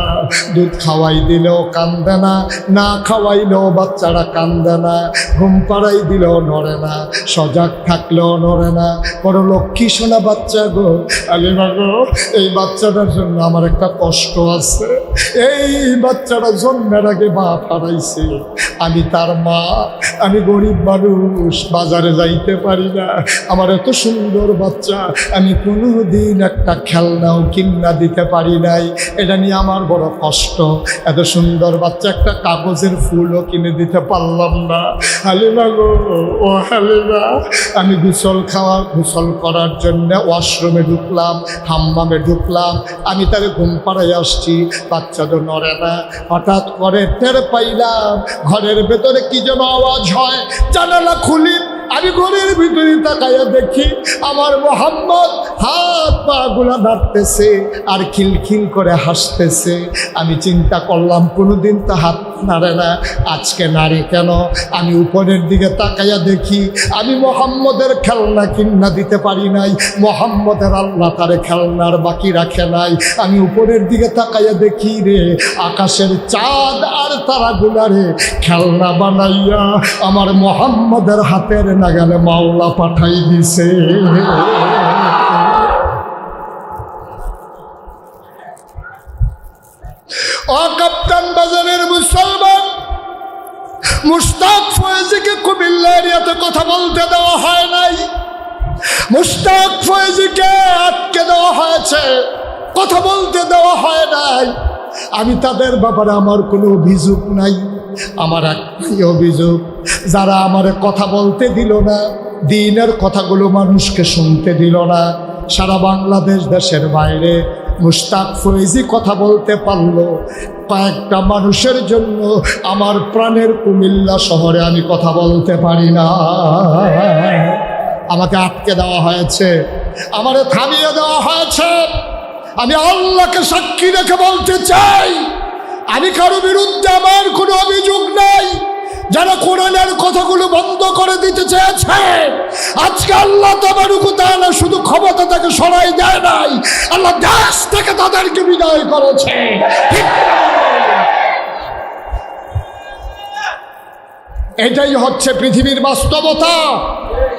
দুধ খাওয়াই দিলেও কান্দে না, না খাওয়াইলেও বাচ্চারা কান্দে না, ঘুম পাড়াই দিলেও নড়ে না, সজাগ থাকলেও নড়ে না, বড় লক্ষ্মী সোনা বাচ্চা গো। হালিমা গো, এই বাচ্চাটার জন্য আমার একটা কষ্ট আছে। এই বাচ্চাটা জন্মের আগে বাপ হারাইছে, আমি তার মা, আমি গরিব মানুষ, বাজারে যাইতে পারি না। আমার এত সুন্দর বাচ্চা, আমি কোনোদিন একটা খেলনাও কিনা দিতে পারি নাই, এটা নিয়ে আমার বড় কষ্ট। এত সুন্দর বাচ্চা একটা কাগজের ফুলও কিনে দিতে পারলাম না। হালিমা গো, ও হালিমা, আমি গোসল করার জন্য ওয়াশরুমে ঢুকলাম, হাম্মামে ঢুকলাম, আমি তারে ঘুম পাড়াই আসছি, বাচ্চা তো নড়ে না। হঠাৎ করে টের পাইলাম ঘরের ভেতরে কি যেন আওয়াজ হয়, জানালা খুলি, আমি ঘরের ভিতরে তাকাইয়া দেখি আমার মোহাম্মদ হাত পা গুলা নাড়তেছে আর খিলখিল করে হাসতেছে। আমি চিন্তা করলাম কোনোদিন তো হাত নাড়ে না, আজকে নাড়ে কেন? আমি উপরের দিকে তাকাইয়া দেখি আমি মোহাম্মদের খেলনা কিনা দিতে পারি নাই, মোহাম্মদের আল্লাহ তারে খেলনার বাকি রাখে নাই। আমি উপরের দিকে তাকাইয়া দেখি রে, আকাশের চাঁদ আর তারাগুলারে খেলনা বানাইয়া আমার মোহাম্মদের হাতের নাগালে মাওলা পাঠাই দিছে। ও কাপ্তান বাজারের মুসলমান, মুশতাক ফয়েজিকে কুমিল্লা এরিয়াতে কথা বলতে দেওয়া হয় নাই, মুশতাক ফয়েজিকে আটকে দেওয়া হয়েছে, কথা বলতে দেওয়া হয় নাই। আমি তাদের ব্যাপারে আমার কোনো অভিযোগ নাই, আমার একটাই অভিযোগ, যারা আমারে কথা বলতে দিল না, দ্বীনের কথাগুলো মানুষকে শুনতে দিল না, সারা বাংলাদেশ দেশের বাইরে মুশতাক ফয়েজি কথা বলতে পারলো, কয়েকটা মানুষের জন্য আমার প্রাণের কুমিল্লা শহরে আমি কথা বলতে পারি না। আমাকে আটকে দেওয়া হয়েছে, আমারে থামিয়ে দেওয়া হয়েছে। আমি আল্লাহকে সাক্ষী রেখে বলতে চাই, আমি কারো বিরুদ্ধে আমার কোনো অভিযোগ নাই। যারা কোরআনের কথাগুলো বন্ধ করে দিতে চেয়েছে, আজকে আল্লাহ তাবারক ওয়া তাআলা শুধু ক্ষমতা থেকে সরাই দেয় নাই, আল্লাহ দেশ থেকে তাদেরকে বিদায় করেছে। এটাই হচ্ছে পৃথিবীর বাস্তবতা,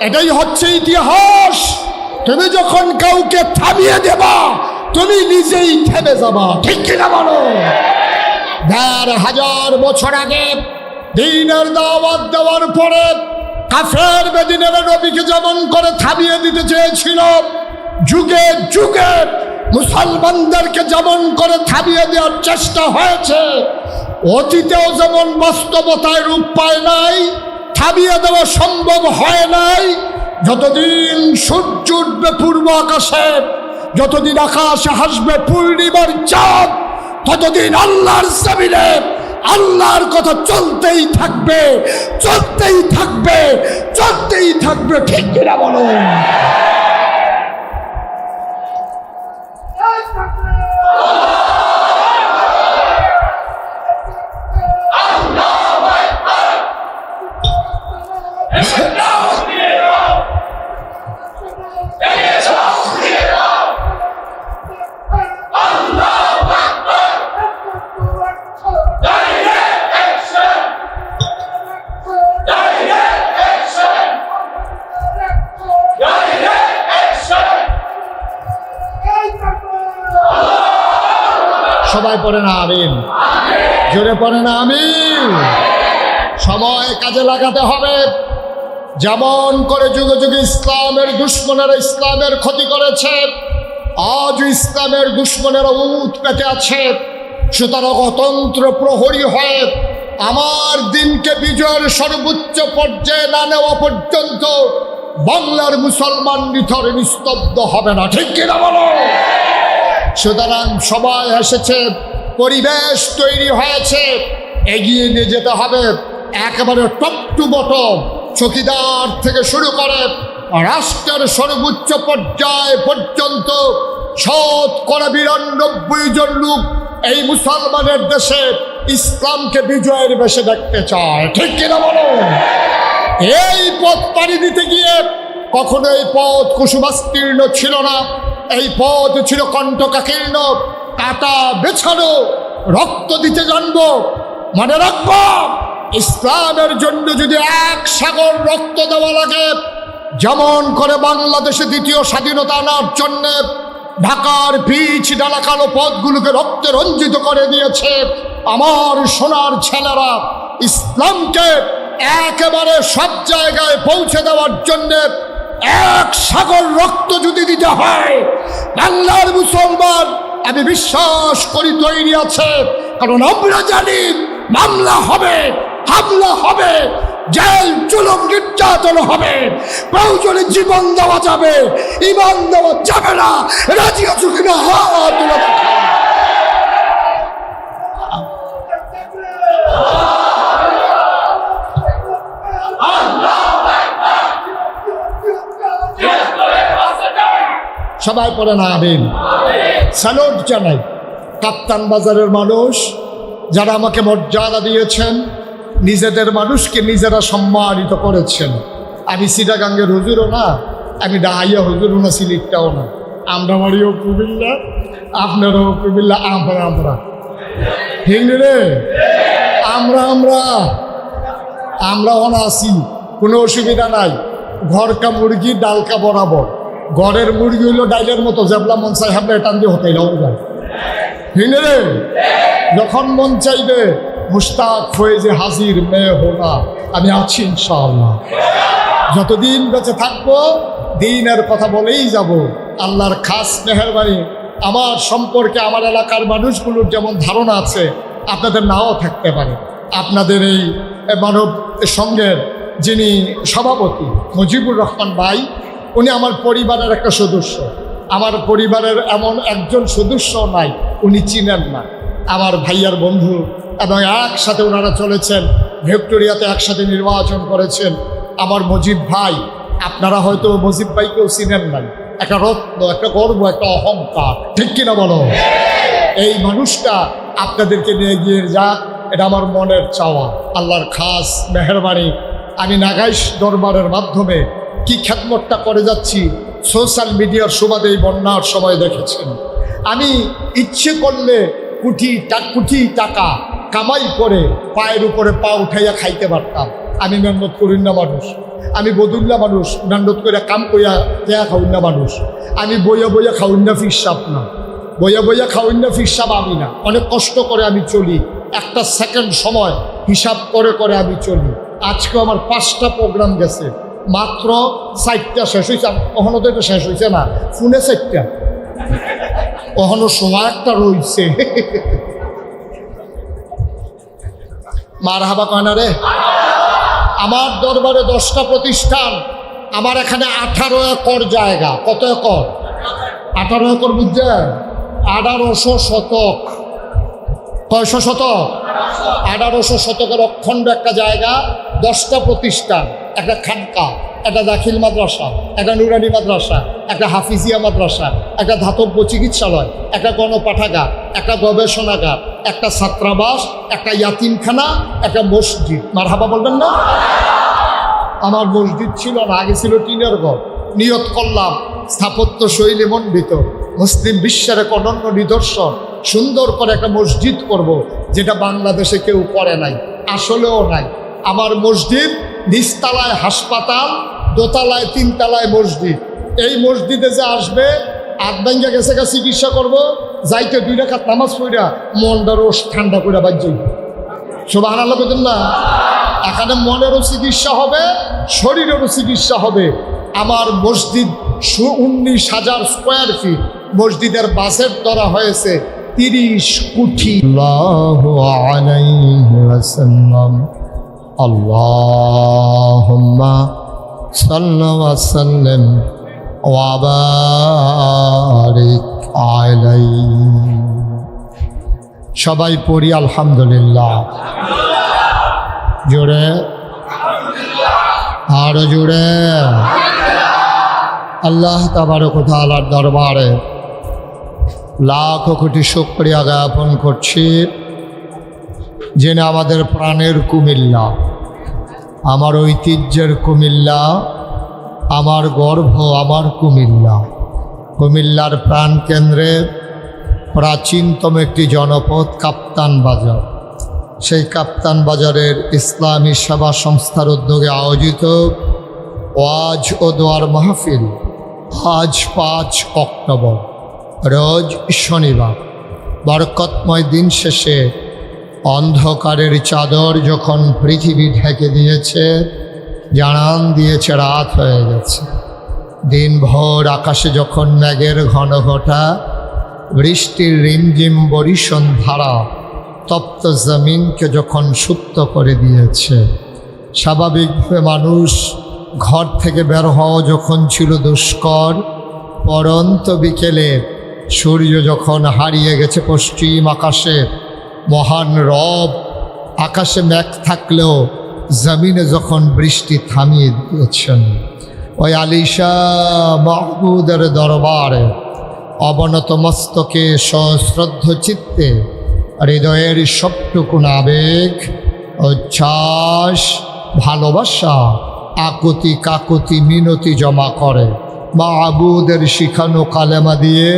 এটাই হচ্ছে ইতিহাস। তুমি যখন কাউকে থামিয়ে দেবা, তুমি নিজেই থেমে যাবা, ঠিক কিনা বলো? ১,৫০০ বছর আগে দ্বীনের দাওয়াত দেওয়ার পরে কাফের বেদিনেরা নবীকে যেমন করে থামিয়ে দিতে চেয়েছিল, যুগে যুগে মুসলমানদেরকে যেমন করে থামিয়ে দেওয়ার চেষ্টা হয়েছে, অতীতেও যেমন বাস্তবতায় রূপ পায় নাই, থামিয়ে দেওয়া সম্ভব হয় নাই। যতদিন সূর্য উঠবে পূর্ব আকাশে, যতদিন আকাশে হাসবে পূর্ণিমার চাঁদ, ততদিন আল্লাহর জমিনে আল্লাহর কথা চলতেই থাকবে, চলতেই থাকবে, চলতেই থাকবে। ঠিক কিনা বলো? সবাই পড়ে না আমিন, জোরে পড়ে না আমিন। সময় কাজে লাগাতে হবে। যেমন করে যুগে যুগে ইসলামের দুশ্মনেরা ইসলামের ক্ষতি করেছে, আজ ইসলামের দুশ্মনেরা উৎ পেতে আছে। সুতরাং অতন্ত্র প্রহরী হয়ে আমার দিনকে বিজয়ের সর্বোচ্চ পর্যায়ে না নেওয়া পর্যন্ত বাংলার মুসলমান নিথর নিস্তব্ধ হবে না। ঠিক কিনা বলো? সুতরাং সবাই এসেছে, পরিবেশ তৈরি হয়েছে, এগিয়ে নিয়ে যেতে হবে। একেবারে টপ টু বটম, চৌকিদার থেকে শুরু করে রাষ্ট্রের সর্বোচ্চ পর্যায় পর্যন্ত ৯৯ জন লোক এই মুসলমানের দেশে ইসলামকে বিজয়ের বেশে দেখতে চায়। ঠিক কিনা বলো? এই পথ পাড়ি দিতে গিয়ে কখনো এই পথ কুসুমাস্তীর্ণ ছিল না, এই পথ ছিল কণ্টকাকীর্ণ, কাটা বেছানো, রক্ত দিতে জানবো। মনে রাখবো, ইসলামের জন্য যদি এক সাগর রক্ত দেওয়া লাগে, যেমন করে বাংলাদেশে দ্বিতীয় স্বাধীনতা আনার জন্য ঢাকার পিচ ডালা কালো পথগুলোকে রক্তে রঞ্জিত করে দিয়েছে আমার সোনার ছেলেরা, ইসলামকে একেবারে সব জায়গায় পৌঁছে দেওয়ার জন্য এক সাগর রক্ত যদি দিতে হয়, বাংলার মুসলমান আমি বিশ্বাস করি তৈরি আছে। কারণ আমরা জানি মামলা হবে, হামলা হবে, জেল জুলুম নির্যাতন হবে, প্রয়োজনে জীবন দেওয়া যাবে, ইমান দেওয়া যাবে না। রাজি আছো কিনা? হাত তুলে দেখা। সবাই পড়ে না আমিন। স্যালুট জানাই কাপ্তান বাজারের মানুষ, যারা আমাকে মর্যাদা দিয়েছেন, নিজেদের মানুষকে নিজেরা সম্মানিত করেছেন। আমি চিটাগাঙ্গের হুজুরও না, আমি ডাহাইয়া হুজুরও না, সিলেটটাও না। আমরা বাড়িও কুমিল্লা, আপনারাও কুমিল্লা, আমরা হিংড়ি রে, আমরা না আছি, কোনো অসুবিধা নাই। ঘরকা মুরগি ডালকা বরাবর, ঘরের মুরগি হইলো ডাইলের মতো, যেবলা মন চাই হাবলা টান দিয়ে হতাই যায়। হিংড়ি রে, যখন মন চাইবে মুস্তাক হয়ে যে হাজির মেয়ে হোনা, আমি আছি ইনশাআল্লাহ। যতদিন বেঁচে থাকবো দিনের কথা বলেই যাব। আল্লাহর খাস মেহেরবানি, আমার সম্পর্কে আমার এলাকার মানুষগুলোর যেমন ধারণা আছে, আপনাদের নাও থাকতে পারে। আপনাদের এই মানব সঙ্গের যিনি সভাপতি মুজিবুর রহমান ভাই, উনি আমার পরিবারের একটা সদস্য। আমার পরিবারের এমন একজন সদস্য নাই উনি চিনেন না, আমার ভাইয়ার বন্ধু, এবং একসাথে ওনারা চলেছেন, ভিক্টোরিয়াতে একসাথে নির্বাচন করেছেন। আমার মজিব ভাই, আপনারা হয়তো মজিব ভাইকেও চিনেন নাই, একটা রত্ন, একটা গর্ব, একটা অহংকার। ঠিক কিনা বলো? এই মানুষটা আপনাদেরকে নিয়ে গিয়ে যাক, এটা আমার মনের চাওয়া। আল্লাহর খাস মেহেরবানি, আমি নাগাইশ দরবারের মাধ্যমে কি খেদমতটা করে যাচ্ছি সোশ্যাল মিডিয়ার সুবাদে এই বন্যার সময় দেখেছেন। আমি ইচ্ছে করলে কোটি টাকা কামাই করে পায়ের উপরে পা উঠাইয়া খাইতে পারতাম। আমি মেহনত করি না মানুষ, আমি বদুল্লা মানুষ, মেহনত করে কাম করিয়া দেয়া খাউন না মানুষ। আমি বইয়া খাউন না ফিরসাপ না, বইয়া খাউন না ফিরসাপ আমি না। অনেক কষ্ট করে আমি চলি, একটা সেকেন্ড সময় হিসাব করে আমি চলি। আজকে আমার 5টা প্রোগ্রাম গেছে, মাত্র 4টা শেষ হয়েছে। কখনো তো এটা শেষ হয়েছে না, ফোনে 4টা, কখনো সময় একটা রয়েছে। মারহাবা কয় না রে। আমার দরবারে 10টা প্রতিষ্ঠান, আমার এখানে 18 একর জায়গা। কত একর? 18 একর, বুঝছেন? 1800 শতক। কয়শো শতক? 1800 শতকের অখণ্ড একটা জায়গা, 10টা প্রতিষ্ঠান, একটা খানকা, একটা দাখিল মাদ্রাসা, একটা নুরানি মাদ্রাসা, একটা হাফিজিয়া মাদ্রাসা, একটা ধাতব্য চিকিৎসালয়, একটা গণপাঠাগার, একটা গবেষণাগার, একটা ছাত্রাবাস, একটা ইয়াতিমখানা, একটা মসজিদ। মারহাবা বলবেন না? আমার মসজিদ ছিল না, আগে ছিল টিনের ঘর। নিয়ত করলাম স্থাপত্য শৈলী মণ্ডিত, মুসলিম বিশ্বের এক অনন্য নিদর্শন, সুন্দর করে একটা মসজিদ করব, যেটা বাংলাদেশে কেউ করে নাই, আসলেও নাই। আমার মসজিদ নিচতলায় হাসপাতাল, দোতলায় 3 তলায় মসজিদ। এই মসজিদে যে আসবে, আধ-ভাঙ্গা গেছে গা চিকিৎসা করবো, যাইতে 2 রাকাত নামাজ পড়া মনটারও ঠান্ডা করে বাজ্য। সুবহানাল্লাহ বলেন না? এখানে মনেরও চিকিৎসা হবে, শরীরেরও চিকিৎসা হবে। আমার মসজিদ 19,000 স্কোয়ার ফিট। মসজিদের বাজেট ধরা হয়েছে 30 কোটি। আল্লাহু আলাইহি ওয়াসাল্লাম, আল্লাহুম্মা সাল্লি ওয়া সাল্লিম ওয়া বারিক আলাইহি। সবাই পড়ি আলহামদুলিল্লাহ। জোরে, আরো জোরে। আল্লাহ তাবারক ওয়া তাআলার দরবারে লাখ কোটি শুকরিয়া জ্ঞাপন করছি, যিনি আমাদের প্রাণের কুমিল্লা, আমার ঐতিহ্যের কুমিল্লা, আমার গর্ব, আমার কুমিল্লা। কুমিল্লার প্রাণকেন্দ্রে প্রাচীনতম একটি জনপদ কাপ্তান বাজার। সেই কাপ্তান বাজারের ইসলামী সেবা সংস্থার উদ্যোগে আয়োজিত ওয়াজ ও দোয়ার মাহফিল আজ 5 অক্টোবর, রোজ শনিবার। বরকতময় দিন শেষে অন্ধকারের চাদর যখন পৃথিবী ঢেকে দিয়েছে, জানান দিয়েছে রাত হয়ে গেছে। দিনভর আকাশে যখন মেঘের ঘন ঘটা, বৃষ্টির রিমঝিম বরিশন ধারা তপ্ত জমিনকে যখন সুপ্ত করে দিয়েছে, স্বাভাবিকভাবে মানুষ ঘর থেকে বের হওয়া যখন ছিল দুষ্কর, পরন্ত বিকেলে সূর্য যখন হারিয়ে গেছে পশ্চিম আকাশে, মহান রব আকাশে মেঘ থাকলেও জমিনে যখন বৃষ্টি থামিয়ে দিয়েছেন, ওই আলিশা মাহবুদের দরবারে অবনত মস্তকে সশ্রদ্ধ চিত্তে হৃদয়ের সবটুকু আবেগ, উচ্ছ্বাস, ভালোবাসা, আকুতি কাকুতি মিনতি জমা করে মাহবুদের শিখানো কালেমা দিয়ে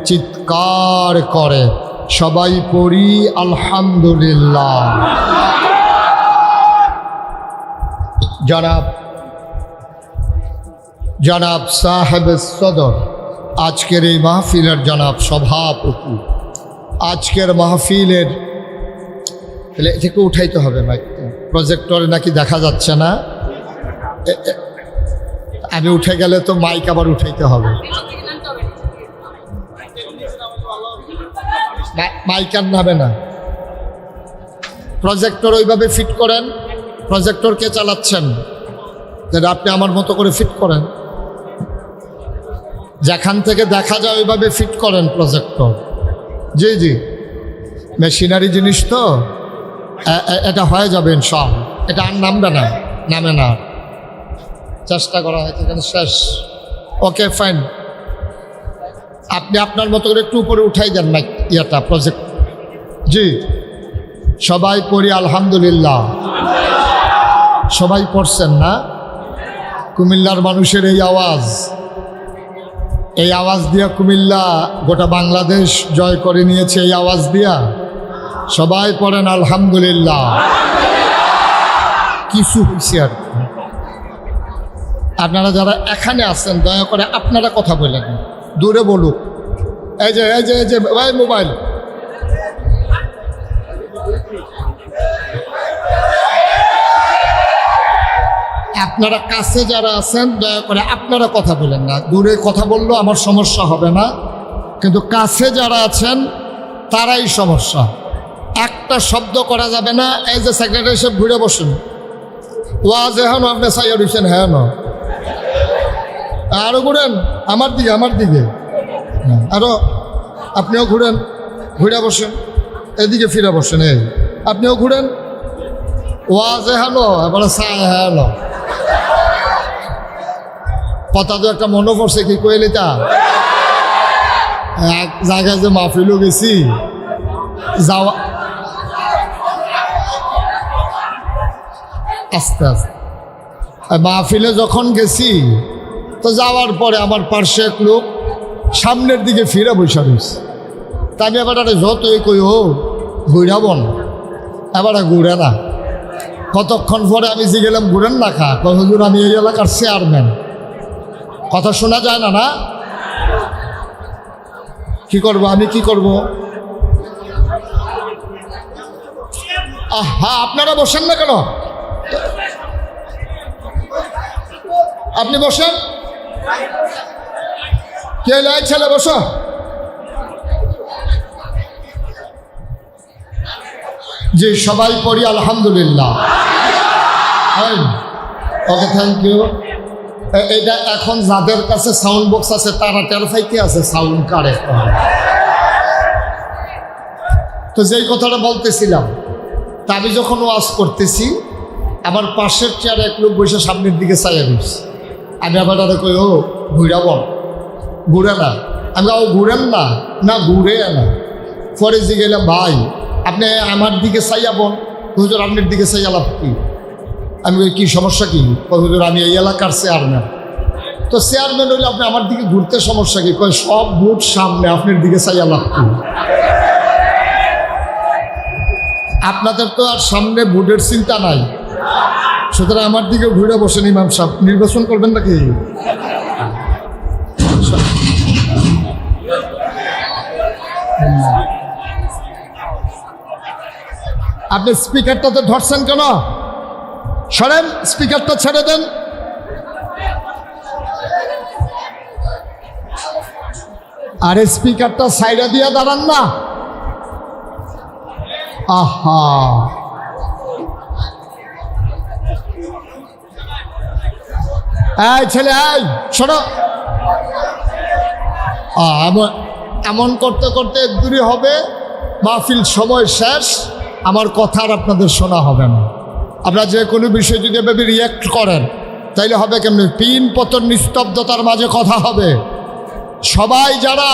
চিৎকার করে। সবাই পড়ি আলহামদুলিল্লাহ। জনাব সাহেব সদর, আজকের এই মাহফিলের জনাব সভাপতি, আজকের মাহফিলের থেকে উঠাইতে হবে মাইক, প্রজেক্টরে নাকি দেখা যাচ্ছে না। আমি উঠে গেলে তো মাইক আবার উঠাইতে হবে। মাইক আর নাবে না, প্রজেক্টর ওইভাবে ফিট করেন। প্রজেক্টর কে চালাচ্ছেন? যেটা আপনি আমার মতো করে ফিট করেন, যেখান থেকে দেখা যায় ওইভাবে ফিট করেন প্রজেক্টর। জি জি, মেশিনারি জিনিস তো, এটা হয়ে যাবেন সব, এটা আর নামবে না, নামে না। চেষ্টা করা হয়েছে, এখানে শেষ। ওকে ফাইন, আপনি আপনার মতো করে একটু উপরে উঠাই দেন মাইক, ইয়াটা প্রজেক্ট। জি, সবাই পড়ি আলহামদুলিল্লাহ। সবাই পড়ছেন না? কুমিল্লার মানুষের এই আওয়াজ, এই আওয়াজ দিয়া কুমিল্লা গোটা বাংলাদেশ জয় করে নিয়েছে। এই আওয়াজ দিয়া সবাই পড়েন আলহামদুলিল্লাহ। কিছু হয়েছে আর কি। আপনারা যারা এখানে আছেন দয়া করে আপনারা কথা বলেন, দূরে বলুক। এই যে এই যে এই যে ভাই মোবাইল, আপনারা কাছে যারা আছেন দয়া করে আপনারা কথা বলেন না, দূরে কথা বললেও আমার সমস্যা হবে না, কিন্তু কাছে যারা আছেন তারাই সমস্যা। একটা শব্দ করা যাবে না। এই যে সেক্রেটারি সাহেব ঘুরে বসেন, ওয়াজ এখন আপনি সাইয়া দিচ্ছেন, হ্যাঁ না আরো ঘুরেন আমার দিকে আরো, আপনিও ঘুরেন, ঘুরে বসেন, এদিকে ফিরে বসেন, এই আপনিও ঘুরেন, ওয়াজ হ্যালো এবারে সায় হ্যালো। কথা তো একটা মনে পড়ছে, কি কইলি তা এক জায়গায় যে মাহফিলও গেছি, যাওয়া আস্তে আস্তে মাহফিলে যখন গেছি তো যাওয়ার পরে আমার পার্শ্বে এক লোক সামনের দিকে ফিরে বসে রয়েছে। তা আমি এবার যতই কই ও ঘুরাবন, এবার ঘুরে না। কতক্ষণ পরে আমি গেলাম ঘুরেন না খা, হুজুর আমি এই এলাকার চেয়ারম্যান। কথা শোনা যায় না না, কি করব আমি, কি করব? আহা আপনারা বসেন না কেন? আপনি বসেন, কে লাই ছেলে বসো। জি সবাই পড়ি আলহামদুলিল্লাহ। Okay thank you. এটা এখন যাদের কাছে সাউন্ড বক্স আছে তারা টের পাইতে আছে সাউন্ড কারেক্ট। তো যেই কথাটা বলতেছিলাম, তা আমি যখন ওয়াজ করতেছি আমার পাশের চেয়ারে এক লোক বসে সামনের দিকে চাইয়া দিচ্ছে। আমি আবার তারা কই ও ঘুরাবন, ঘুরে না। আমি ও ঘুরেন না, না ঘুরে না। পরে গেলাম ভাই আপনি আমার দিকে চাইয়াবন, হুজুর আপনার দিকে চাইয়া লাভ কি? আমি কি সমস্যা কি? হুজুর আমি এই এলাকার চেয়ারম্যান। তো চেয়ারম্যান হইলে আপনি আমার দিকে ঘুরতে সমস্যা কি? কয় সব ভোট সামনে, আপনার দিকে চাইয়া লাভ কি? আপনাদের তো আর সামনে ভোটের চিন্তা নাই, সুতরাং আমার দিকে ঘুরে বসেন। ইমাম সাহেব নির্বাচন করবেন নাকি? আপনি স্পিকারটাতে ধরছেন কেন? সরেন, স্পিকারটা ছেড়ে দেন। আরে স্পিকারটা সাইডে দিয়ে দাঁড়ান না। আহা এই ছেলে এই শোনো, এমন করতে করতে দূরে হবে, মাহফিল সময় শেষ, আমার কথা আর আপনাদের শোনা হবে না। আপনারা যে কোনো বিষয় যদি এভাবে রিয়্যাক্ট করেন তাইলে হবে কেমনি? পিন পতন নিস্তব্ধতার মাঝে কথা হবে। সবাই যারা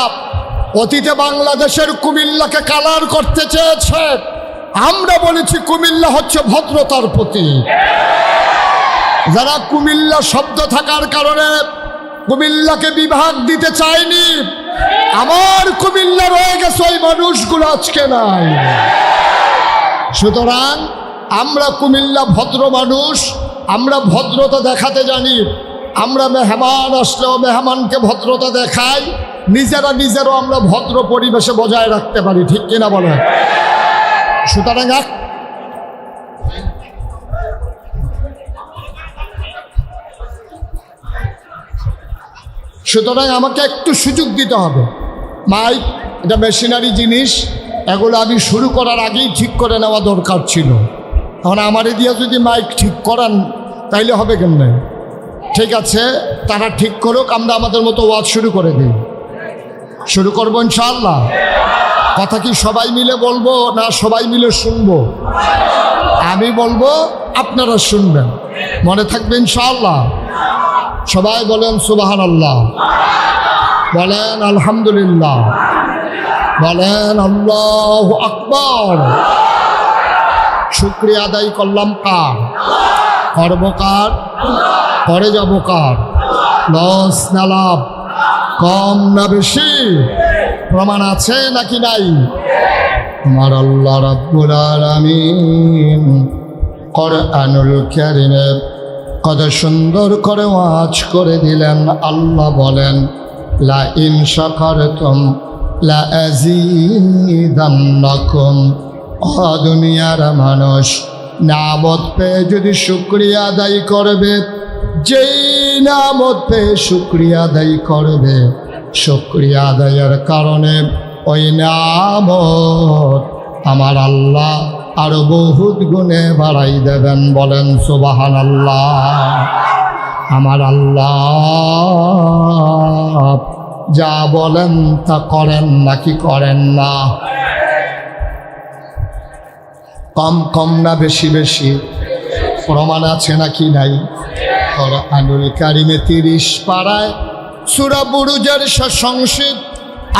অতীতে বাংলাদেশের কুমিল্লাকে কালার করতে চেয়েছে, আমরা বলেছি কুমিল্লা হচ্ছে ভদ্রতার প্রতীক। যারা কুমিল্লা শব্দ থাকার কারণে কুমিল্লাকে বিভাগ দিতে চায়নি, আমার কুমিল্লা রয়ে গেছে, ওই মানুষগুলো আজকে নাই। সুতরাং আমরা কুমিল্লা ভদ্র মানুষ, আমরা ভদ্রতা দেখাতে জানি। আমরা মেহমান আসলেও মেহমানকে ভদ্রতা দেখাই, নিজেরাও আমরা ভদ্র পরিবেশে বজায় রাখতে পারি, ঠিক কিনা বলেন? সুতরাং আমাকে একটু সুযোগ দিতে হবে। মাইক এটা মেশিনারি জিনিস, এগুলো আমি শুরু করার আগেই ঠিক করে নেওয়া দরকার ছিল। এখন আমারে দিয়ে যদি মাইক ঠিক করান তাইলে হবে কেমনে? ঠিক আছে, তারা ঠিক করুক, আমরা আমাদের মতো ওয়াজ শুরু করে দিই। শুরু করবো ইনশাআল্লাহ। কথা কি সবাই মিলে বলবো না সবাই মিলে শুনবো? আমি বলবো, আপনারা শুনবেন, মনে থাকবে ইনশাআল্লাহ। সবাই বলেন সুবহানাল্লাহ, বলেন আলহামদুলিল্লাহ, বলেন আল্লাহু আকবার। শুকরিয়া আদায় করলাম কার? করব কার? করে যাব কার? লস না লাভ? কম না বেশি? প্রমাণ আছে নাকি নাই? আমার আল্লাহ রাব্বুল আলামিন কোরআনুল কারীমে কত সুন্দর করে ওয়াজ করে দিলেন। আল্লাহ বলেন, লা ইন শাকারতুম লা আযীদান্নাকুম। ও দুনিয়ার মানুষ, নামত পেয়ে যদি শুকরিয়া আদায় করবে, যেই নামত পেয়ে শুকরিয়া আদায় করবে, শুকরিয়া আদায়ের কারণে ওই নামত আমার আল্লাহ আরো বহুত গুণে বাড়াই দেবেন। বলেন সুবহানাল্লাহ। আমার আল্লাহ যা বলেন তা করেন নাকি করেন না? কম কম না বেশি বেশি? প্রমাণ আছে নাকি নাই? কুরআনুল কারীমে 30 পারায় সূরা বুরুজের সংক্ষিপ্ত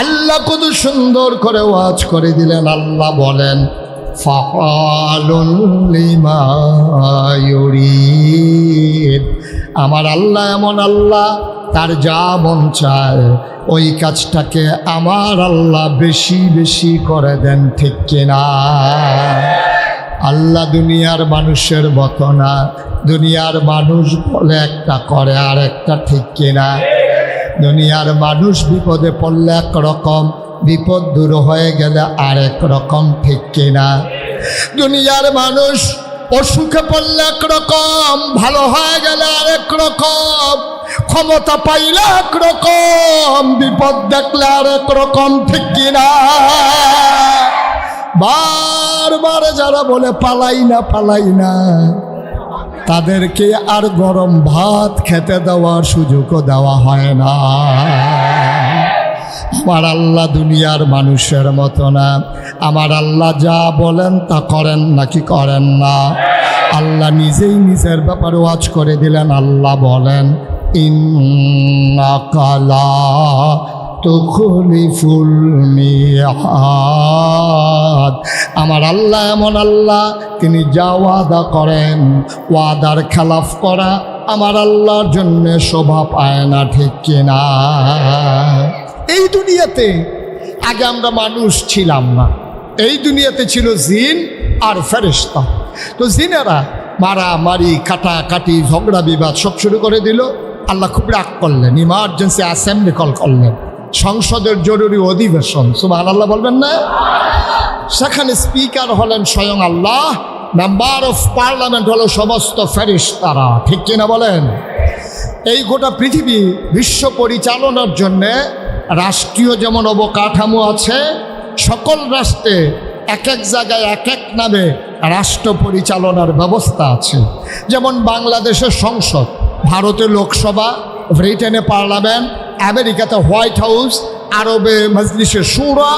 আল্লাহ কত সুন্দর করে ওয়াজ করে দিলেন। আল্লাহ বলেন ফাআলুল লিমা ইউরিদ। আমার আল্লাহ এমন আল্লাহ, তার যা মন চায় ওই কাজটাকে আমার আল্লাহ বেশি বেশি করে দেন, ঠিক কিনা? আল্লাহ দুনিয়ার মানুষের মতো না। দুনিয়ার মানুষ বলে একটা করে আর একটা, ঠিক কিনা? দুনিয়ার মানুষ বিপদে পড়লে একরকম, বিপদ দূর হয়ে গেলে আরেক রকম, ঠিক কিনা? দুনিয়ার মানুষ অসুখে পড়লে একরকম, ভালো হয়ে গেলে আরেক রকম, ক্ষমতা পাইলে একরকম, বিপদ দেখলে আরেক রকম, ঠিক কিনা? বারবার যারা বলে পালাই না পালাই না, তাদেরকে আর গরম ভাত খেতে দেওয়ার সুযোগও দেওয়া হয় না। আমার আল্লাহ দুনিয়ার মানুষের মতো না। আমার আল্লাহ যা বলেন তা করেন নাকি করেন না? আল্লাহ নিজেই নিজের ব্যাপারে ওয়াজ করে দিলেন। আল্লাহ বলেন ইন্নাকা লা তুখলিফুল মিআদ। আমার আল্লাহ এমন আল্লাহ, তিনি যা ওয়াদা করেন, ওয়াদার খেলাফ করা আমার আল্লাহর জন্য শোভা পায় না, ঠিক কিনা? এই দুনিয়াতে আগে আমরা মানুষ ছিলাম না, এই দুনিয়াতে ছিল জিন আর ফেরেশতা। তো জিনেরা মারামারি, কাটাকাটি, ঝগড়া বিবাদ সব শুরু করে দিল। আল্লাহ খুব রাগ করলেন, ইমার্জেন্সি অ্যাসেম্বলি কল করলেন, সংসদের জরুরি অধিবেশন। সুবহানাল্লাহ বলবেন না? সেখানে স্পিকার হলেন স্বয়ং আল্লাহ, মেম্বার অফ পার্লামেন্ট হলো সমস্ত ফেরেশতারা, ঠিক কিনা বলেন? এই গোটা পৃথিবী বিশ্ব পরিচালনার জন্যে রাষ্ট্রীয় যেমন অবকাঠামো আছে, সকল রাষ্ট্রে এক এক জায়গায় এক এক নামে রাষ্ট্র পরিচালনার ব্যবস্থা আছে। যেমন বাংলাদেশের সংসদ, ভারতে লোকসভা, ব্রিটেনে পার্লামেন্ট, আমেরিকাতে হোয়াইট হাউস, আরবে মজলিসে শুরা,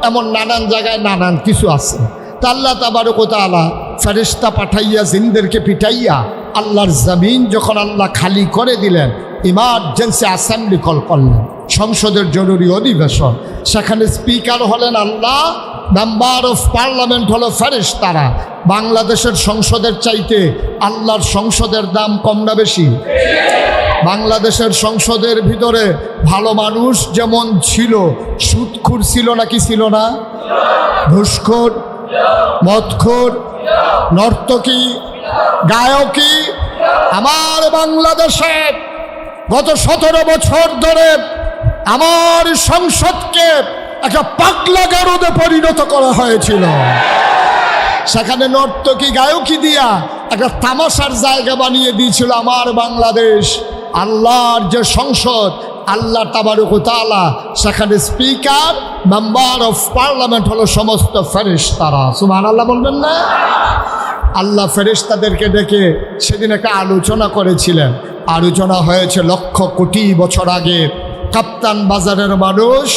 এমন নানান জায়গায় নানান কিছু আছে। তা আল্লাহ তাবারক ওয়া তাআলা ফেরেশতা পাঠাইয়া জিনদেরকে পিটাইয়া আল্লাহর জমিন যখন আল্লাহ খালি করে দিলেন, ইমার্জেন্সি অ্যাসেম্বলি কল করলেন, সংসদের জরুরি অধিবেশন। সেখানে স্পিকার হলেন আল্লাহ, মেম্বার অফ পার্লামেন্ট হলো ফেরেশতারা। বাংলাদেশের সংসদের চাইতে আল্লাহর সংসদের দাম কম না বেশি? বাংলাদেশের সংসদের ভিতরে ভালো মানুষ যেমন ছিল, সুদখোর ছিল নাকি ছিল না? ঘুষখোর, মদখোর, নর্তকী, গায়কী। আমার বাংলাদেশে গত 17 বছর ধরে আমার সংসদকে একটা পাগলা গারদে পরিণত করা হয়েছিল। সেখানে নর্তকী, গায়কী দিয়া একটা তামাশার জায়গা বানিয়ে দিয়েছিল আমার বাংলাদেশ। আল্লাহর যে সংসদ, আল্লাহ তাবারক ওয়া তাআলা, সেখানে স্পিকার, মেম্বার অফ পার্লামেন্ট হলো সমস্ত ফেরেশতারা। সুবহানাল্লাহ বলবেন না? আল্লাহ ফেরেশতাদেরকে ডেকে সেদিন একটা আলোচনা করেছিলেন। আলোচনা হয়েছে লক্ষ কোটি বছর আগে। কাপ্তান বাজারের মানুষ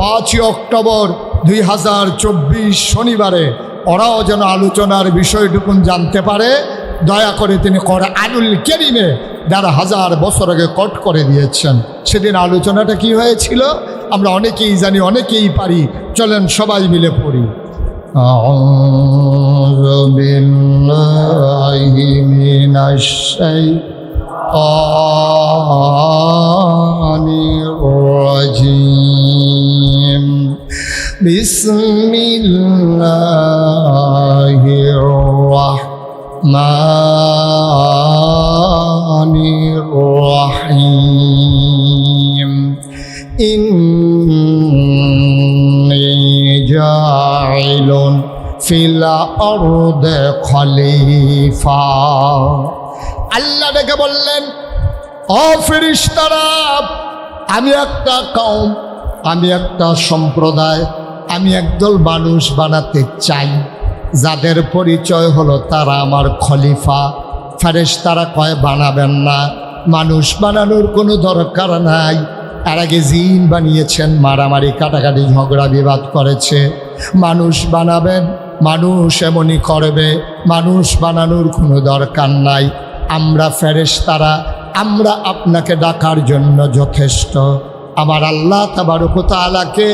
5 অক্টোবর 2024 শনিবারে ওরাও যেন আলোচনার বিষয়টুকুন জানতে পারে, দয়া করে তিনি কুরআনুল কারীমে 1,500 বছর আগে কোট করে দিয়েছেন। সেদিন আলোচনাটা কি হয়েছিল আমরা অনেকেই জানি, অনেকেই পারি। চলেন সবাই মিলে পড়ি। আউযু বিল্লাহি মিনাশ শাইতানির রাজীম। বিসমিল্লাহির রাহমানির রাহিম। ইন্নী জাইলুন ফিল আরদে খলিফা। আল্লাহ ডেকে বললেন, ও ফেরেশতারা, আমি একটা কওম, আমি একটা সম্প্রদায়, আমি একদল মানুষ বানাতে চাই যাদের পরিচয় হলো তারা আমার খলিফা। ফেরেশতারা কয় বানাবেন না, মানুষ বানানোর কোনো দরকার নাই। এর আগে জিন বানিয়েছেন, মারামারি কাটাকাটি ঝগড়া বিবাদ করেছে। মানুষ বানাবেন, মানুষ এমনই করবে, মানুষ বানানোর কোনো দরকার নাই। আমরা ফেরেশতারা, আমরা আপনাকে ডাকার জন্য যথেষ্ট। আমার আল্লাহ তাবারক ওয়া তাআলাকে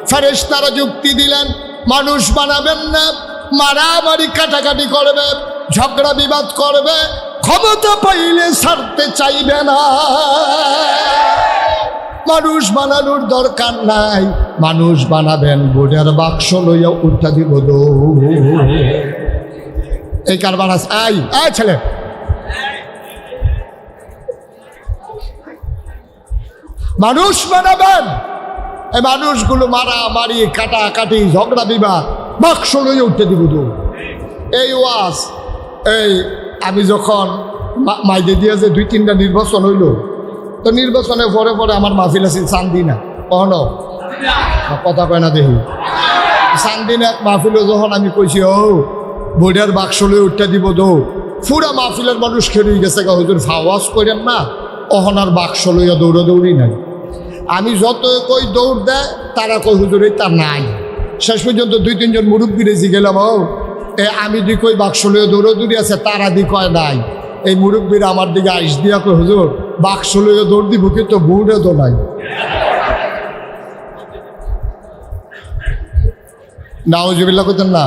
ফেরেশতারা যুক্তি দিলেন, মানুষ বানাবেন না, মারামারি কাটাকাটি করবে, ঝগড়া বিবাদ করবে, ক্ষমতা পাইলে ছাড়তে চাইবে না। মানুষ বানানোর দরকার নাই, মানুষ বানাবেন, বোর্ডের বাক্স লইয়া উঠা দিব দো। এই কারবার আছে। আই ছেলে, মানুষ বানাবেন, এই মানুষগুলো মারামারি কাটাকাটি ঝগড়া বিবাদ বাক্স লইয়া উঠে দিব দো। এই ওয়াজ, এই আমি যখন মাইদে দিয়ে যে 2-3টা নির্বাচন হইল, তো নির্বাচনে পরে পরে আমার মাহফিল আছে চান্দিনা, কহন কথা কয় না দেখি, চান্দিনা এক মাহফিলও যখন আমি কইছি ও বোর্ডের বাক্স লই উঠতে দিব দৌ, পুরা মাহফিলের মানুষ খেয়ে গেছে, হুজুর ফাওয়াজ করেন না, অহনার বাক্স লইয়া দৌড়াদৌড়ি নাই। আমি যত কই দৌড় দেয়, তারা কই হুজুর তা নাই। শেষ পর্যন্ত 2-3 জন মুরব্বীরে গেলাম, ও আমি দি কই বাক্স লইয়া দৌড়াদৌড়ি আছে, তারা দি কয় নাই। এই মুরব্বীরা আমার দিকে আইস দিয়া কই হুজুর বাক্স লইয়া দৌড় দিব, কিন্তু বুড়ে তো নাই। নাউজুবিল্লাহ কইতেন না,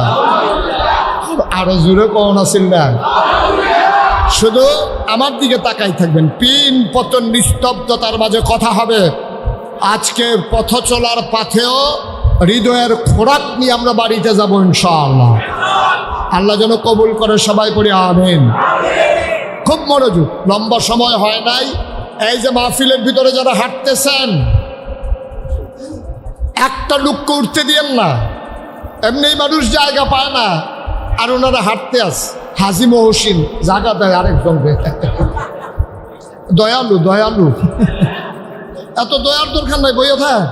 আরো জোরে কোন আছিল না। শুধু আমার দিকে তাকাই থাকবেন, পিন পতন নিস্তব্ধতার মাঝে কথা হবে। আজকে পথ চলার পাথেও হৃদয়ের খোরাক নিয়ে আমরা বাড়িতে যাব ইনশাআল্লাহ। আল্লাহ যেন কবুল করে, সবাই পড়ি আমিন। খুব মনোযোগ, লম্বা সময় হয় নাই। এই যে মাহফিলের ভিতরে যারা হাঁটতেছেন, একটা লোককে উঠতে দিয়েন না, এমনি মানুষ জায়গা পায় না, আর ওনারা হাঁটতে আছে। হাজি মহসিন জায়গা দেয় আরেকজনকে, দয়ালু দয়ালু, এত দয়ার দরকার নাই, বইয়া থাক।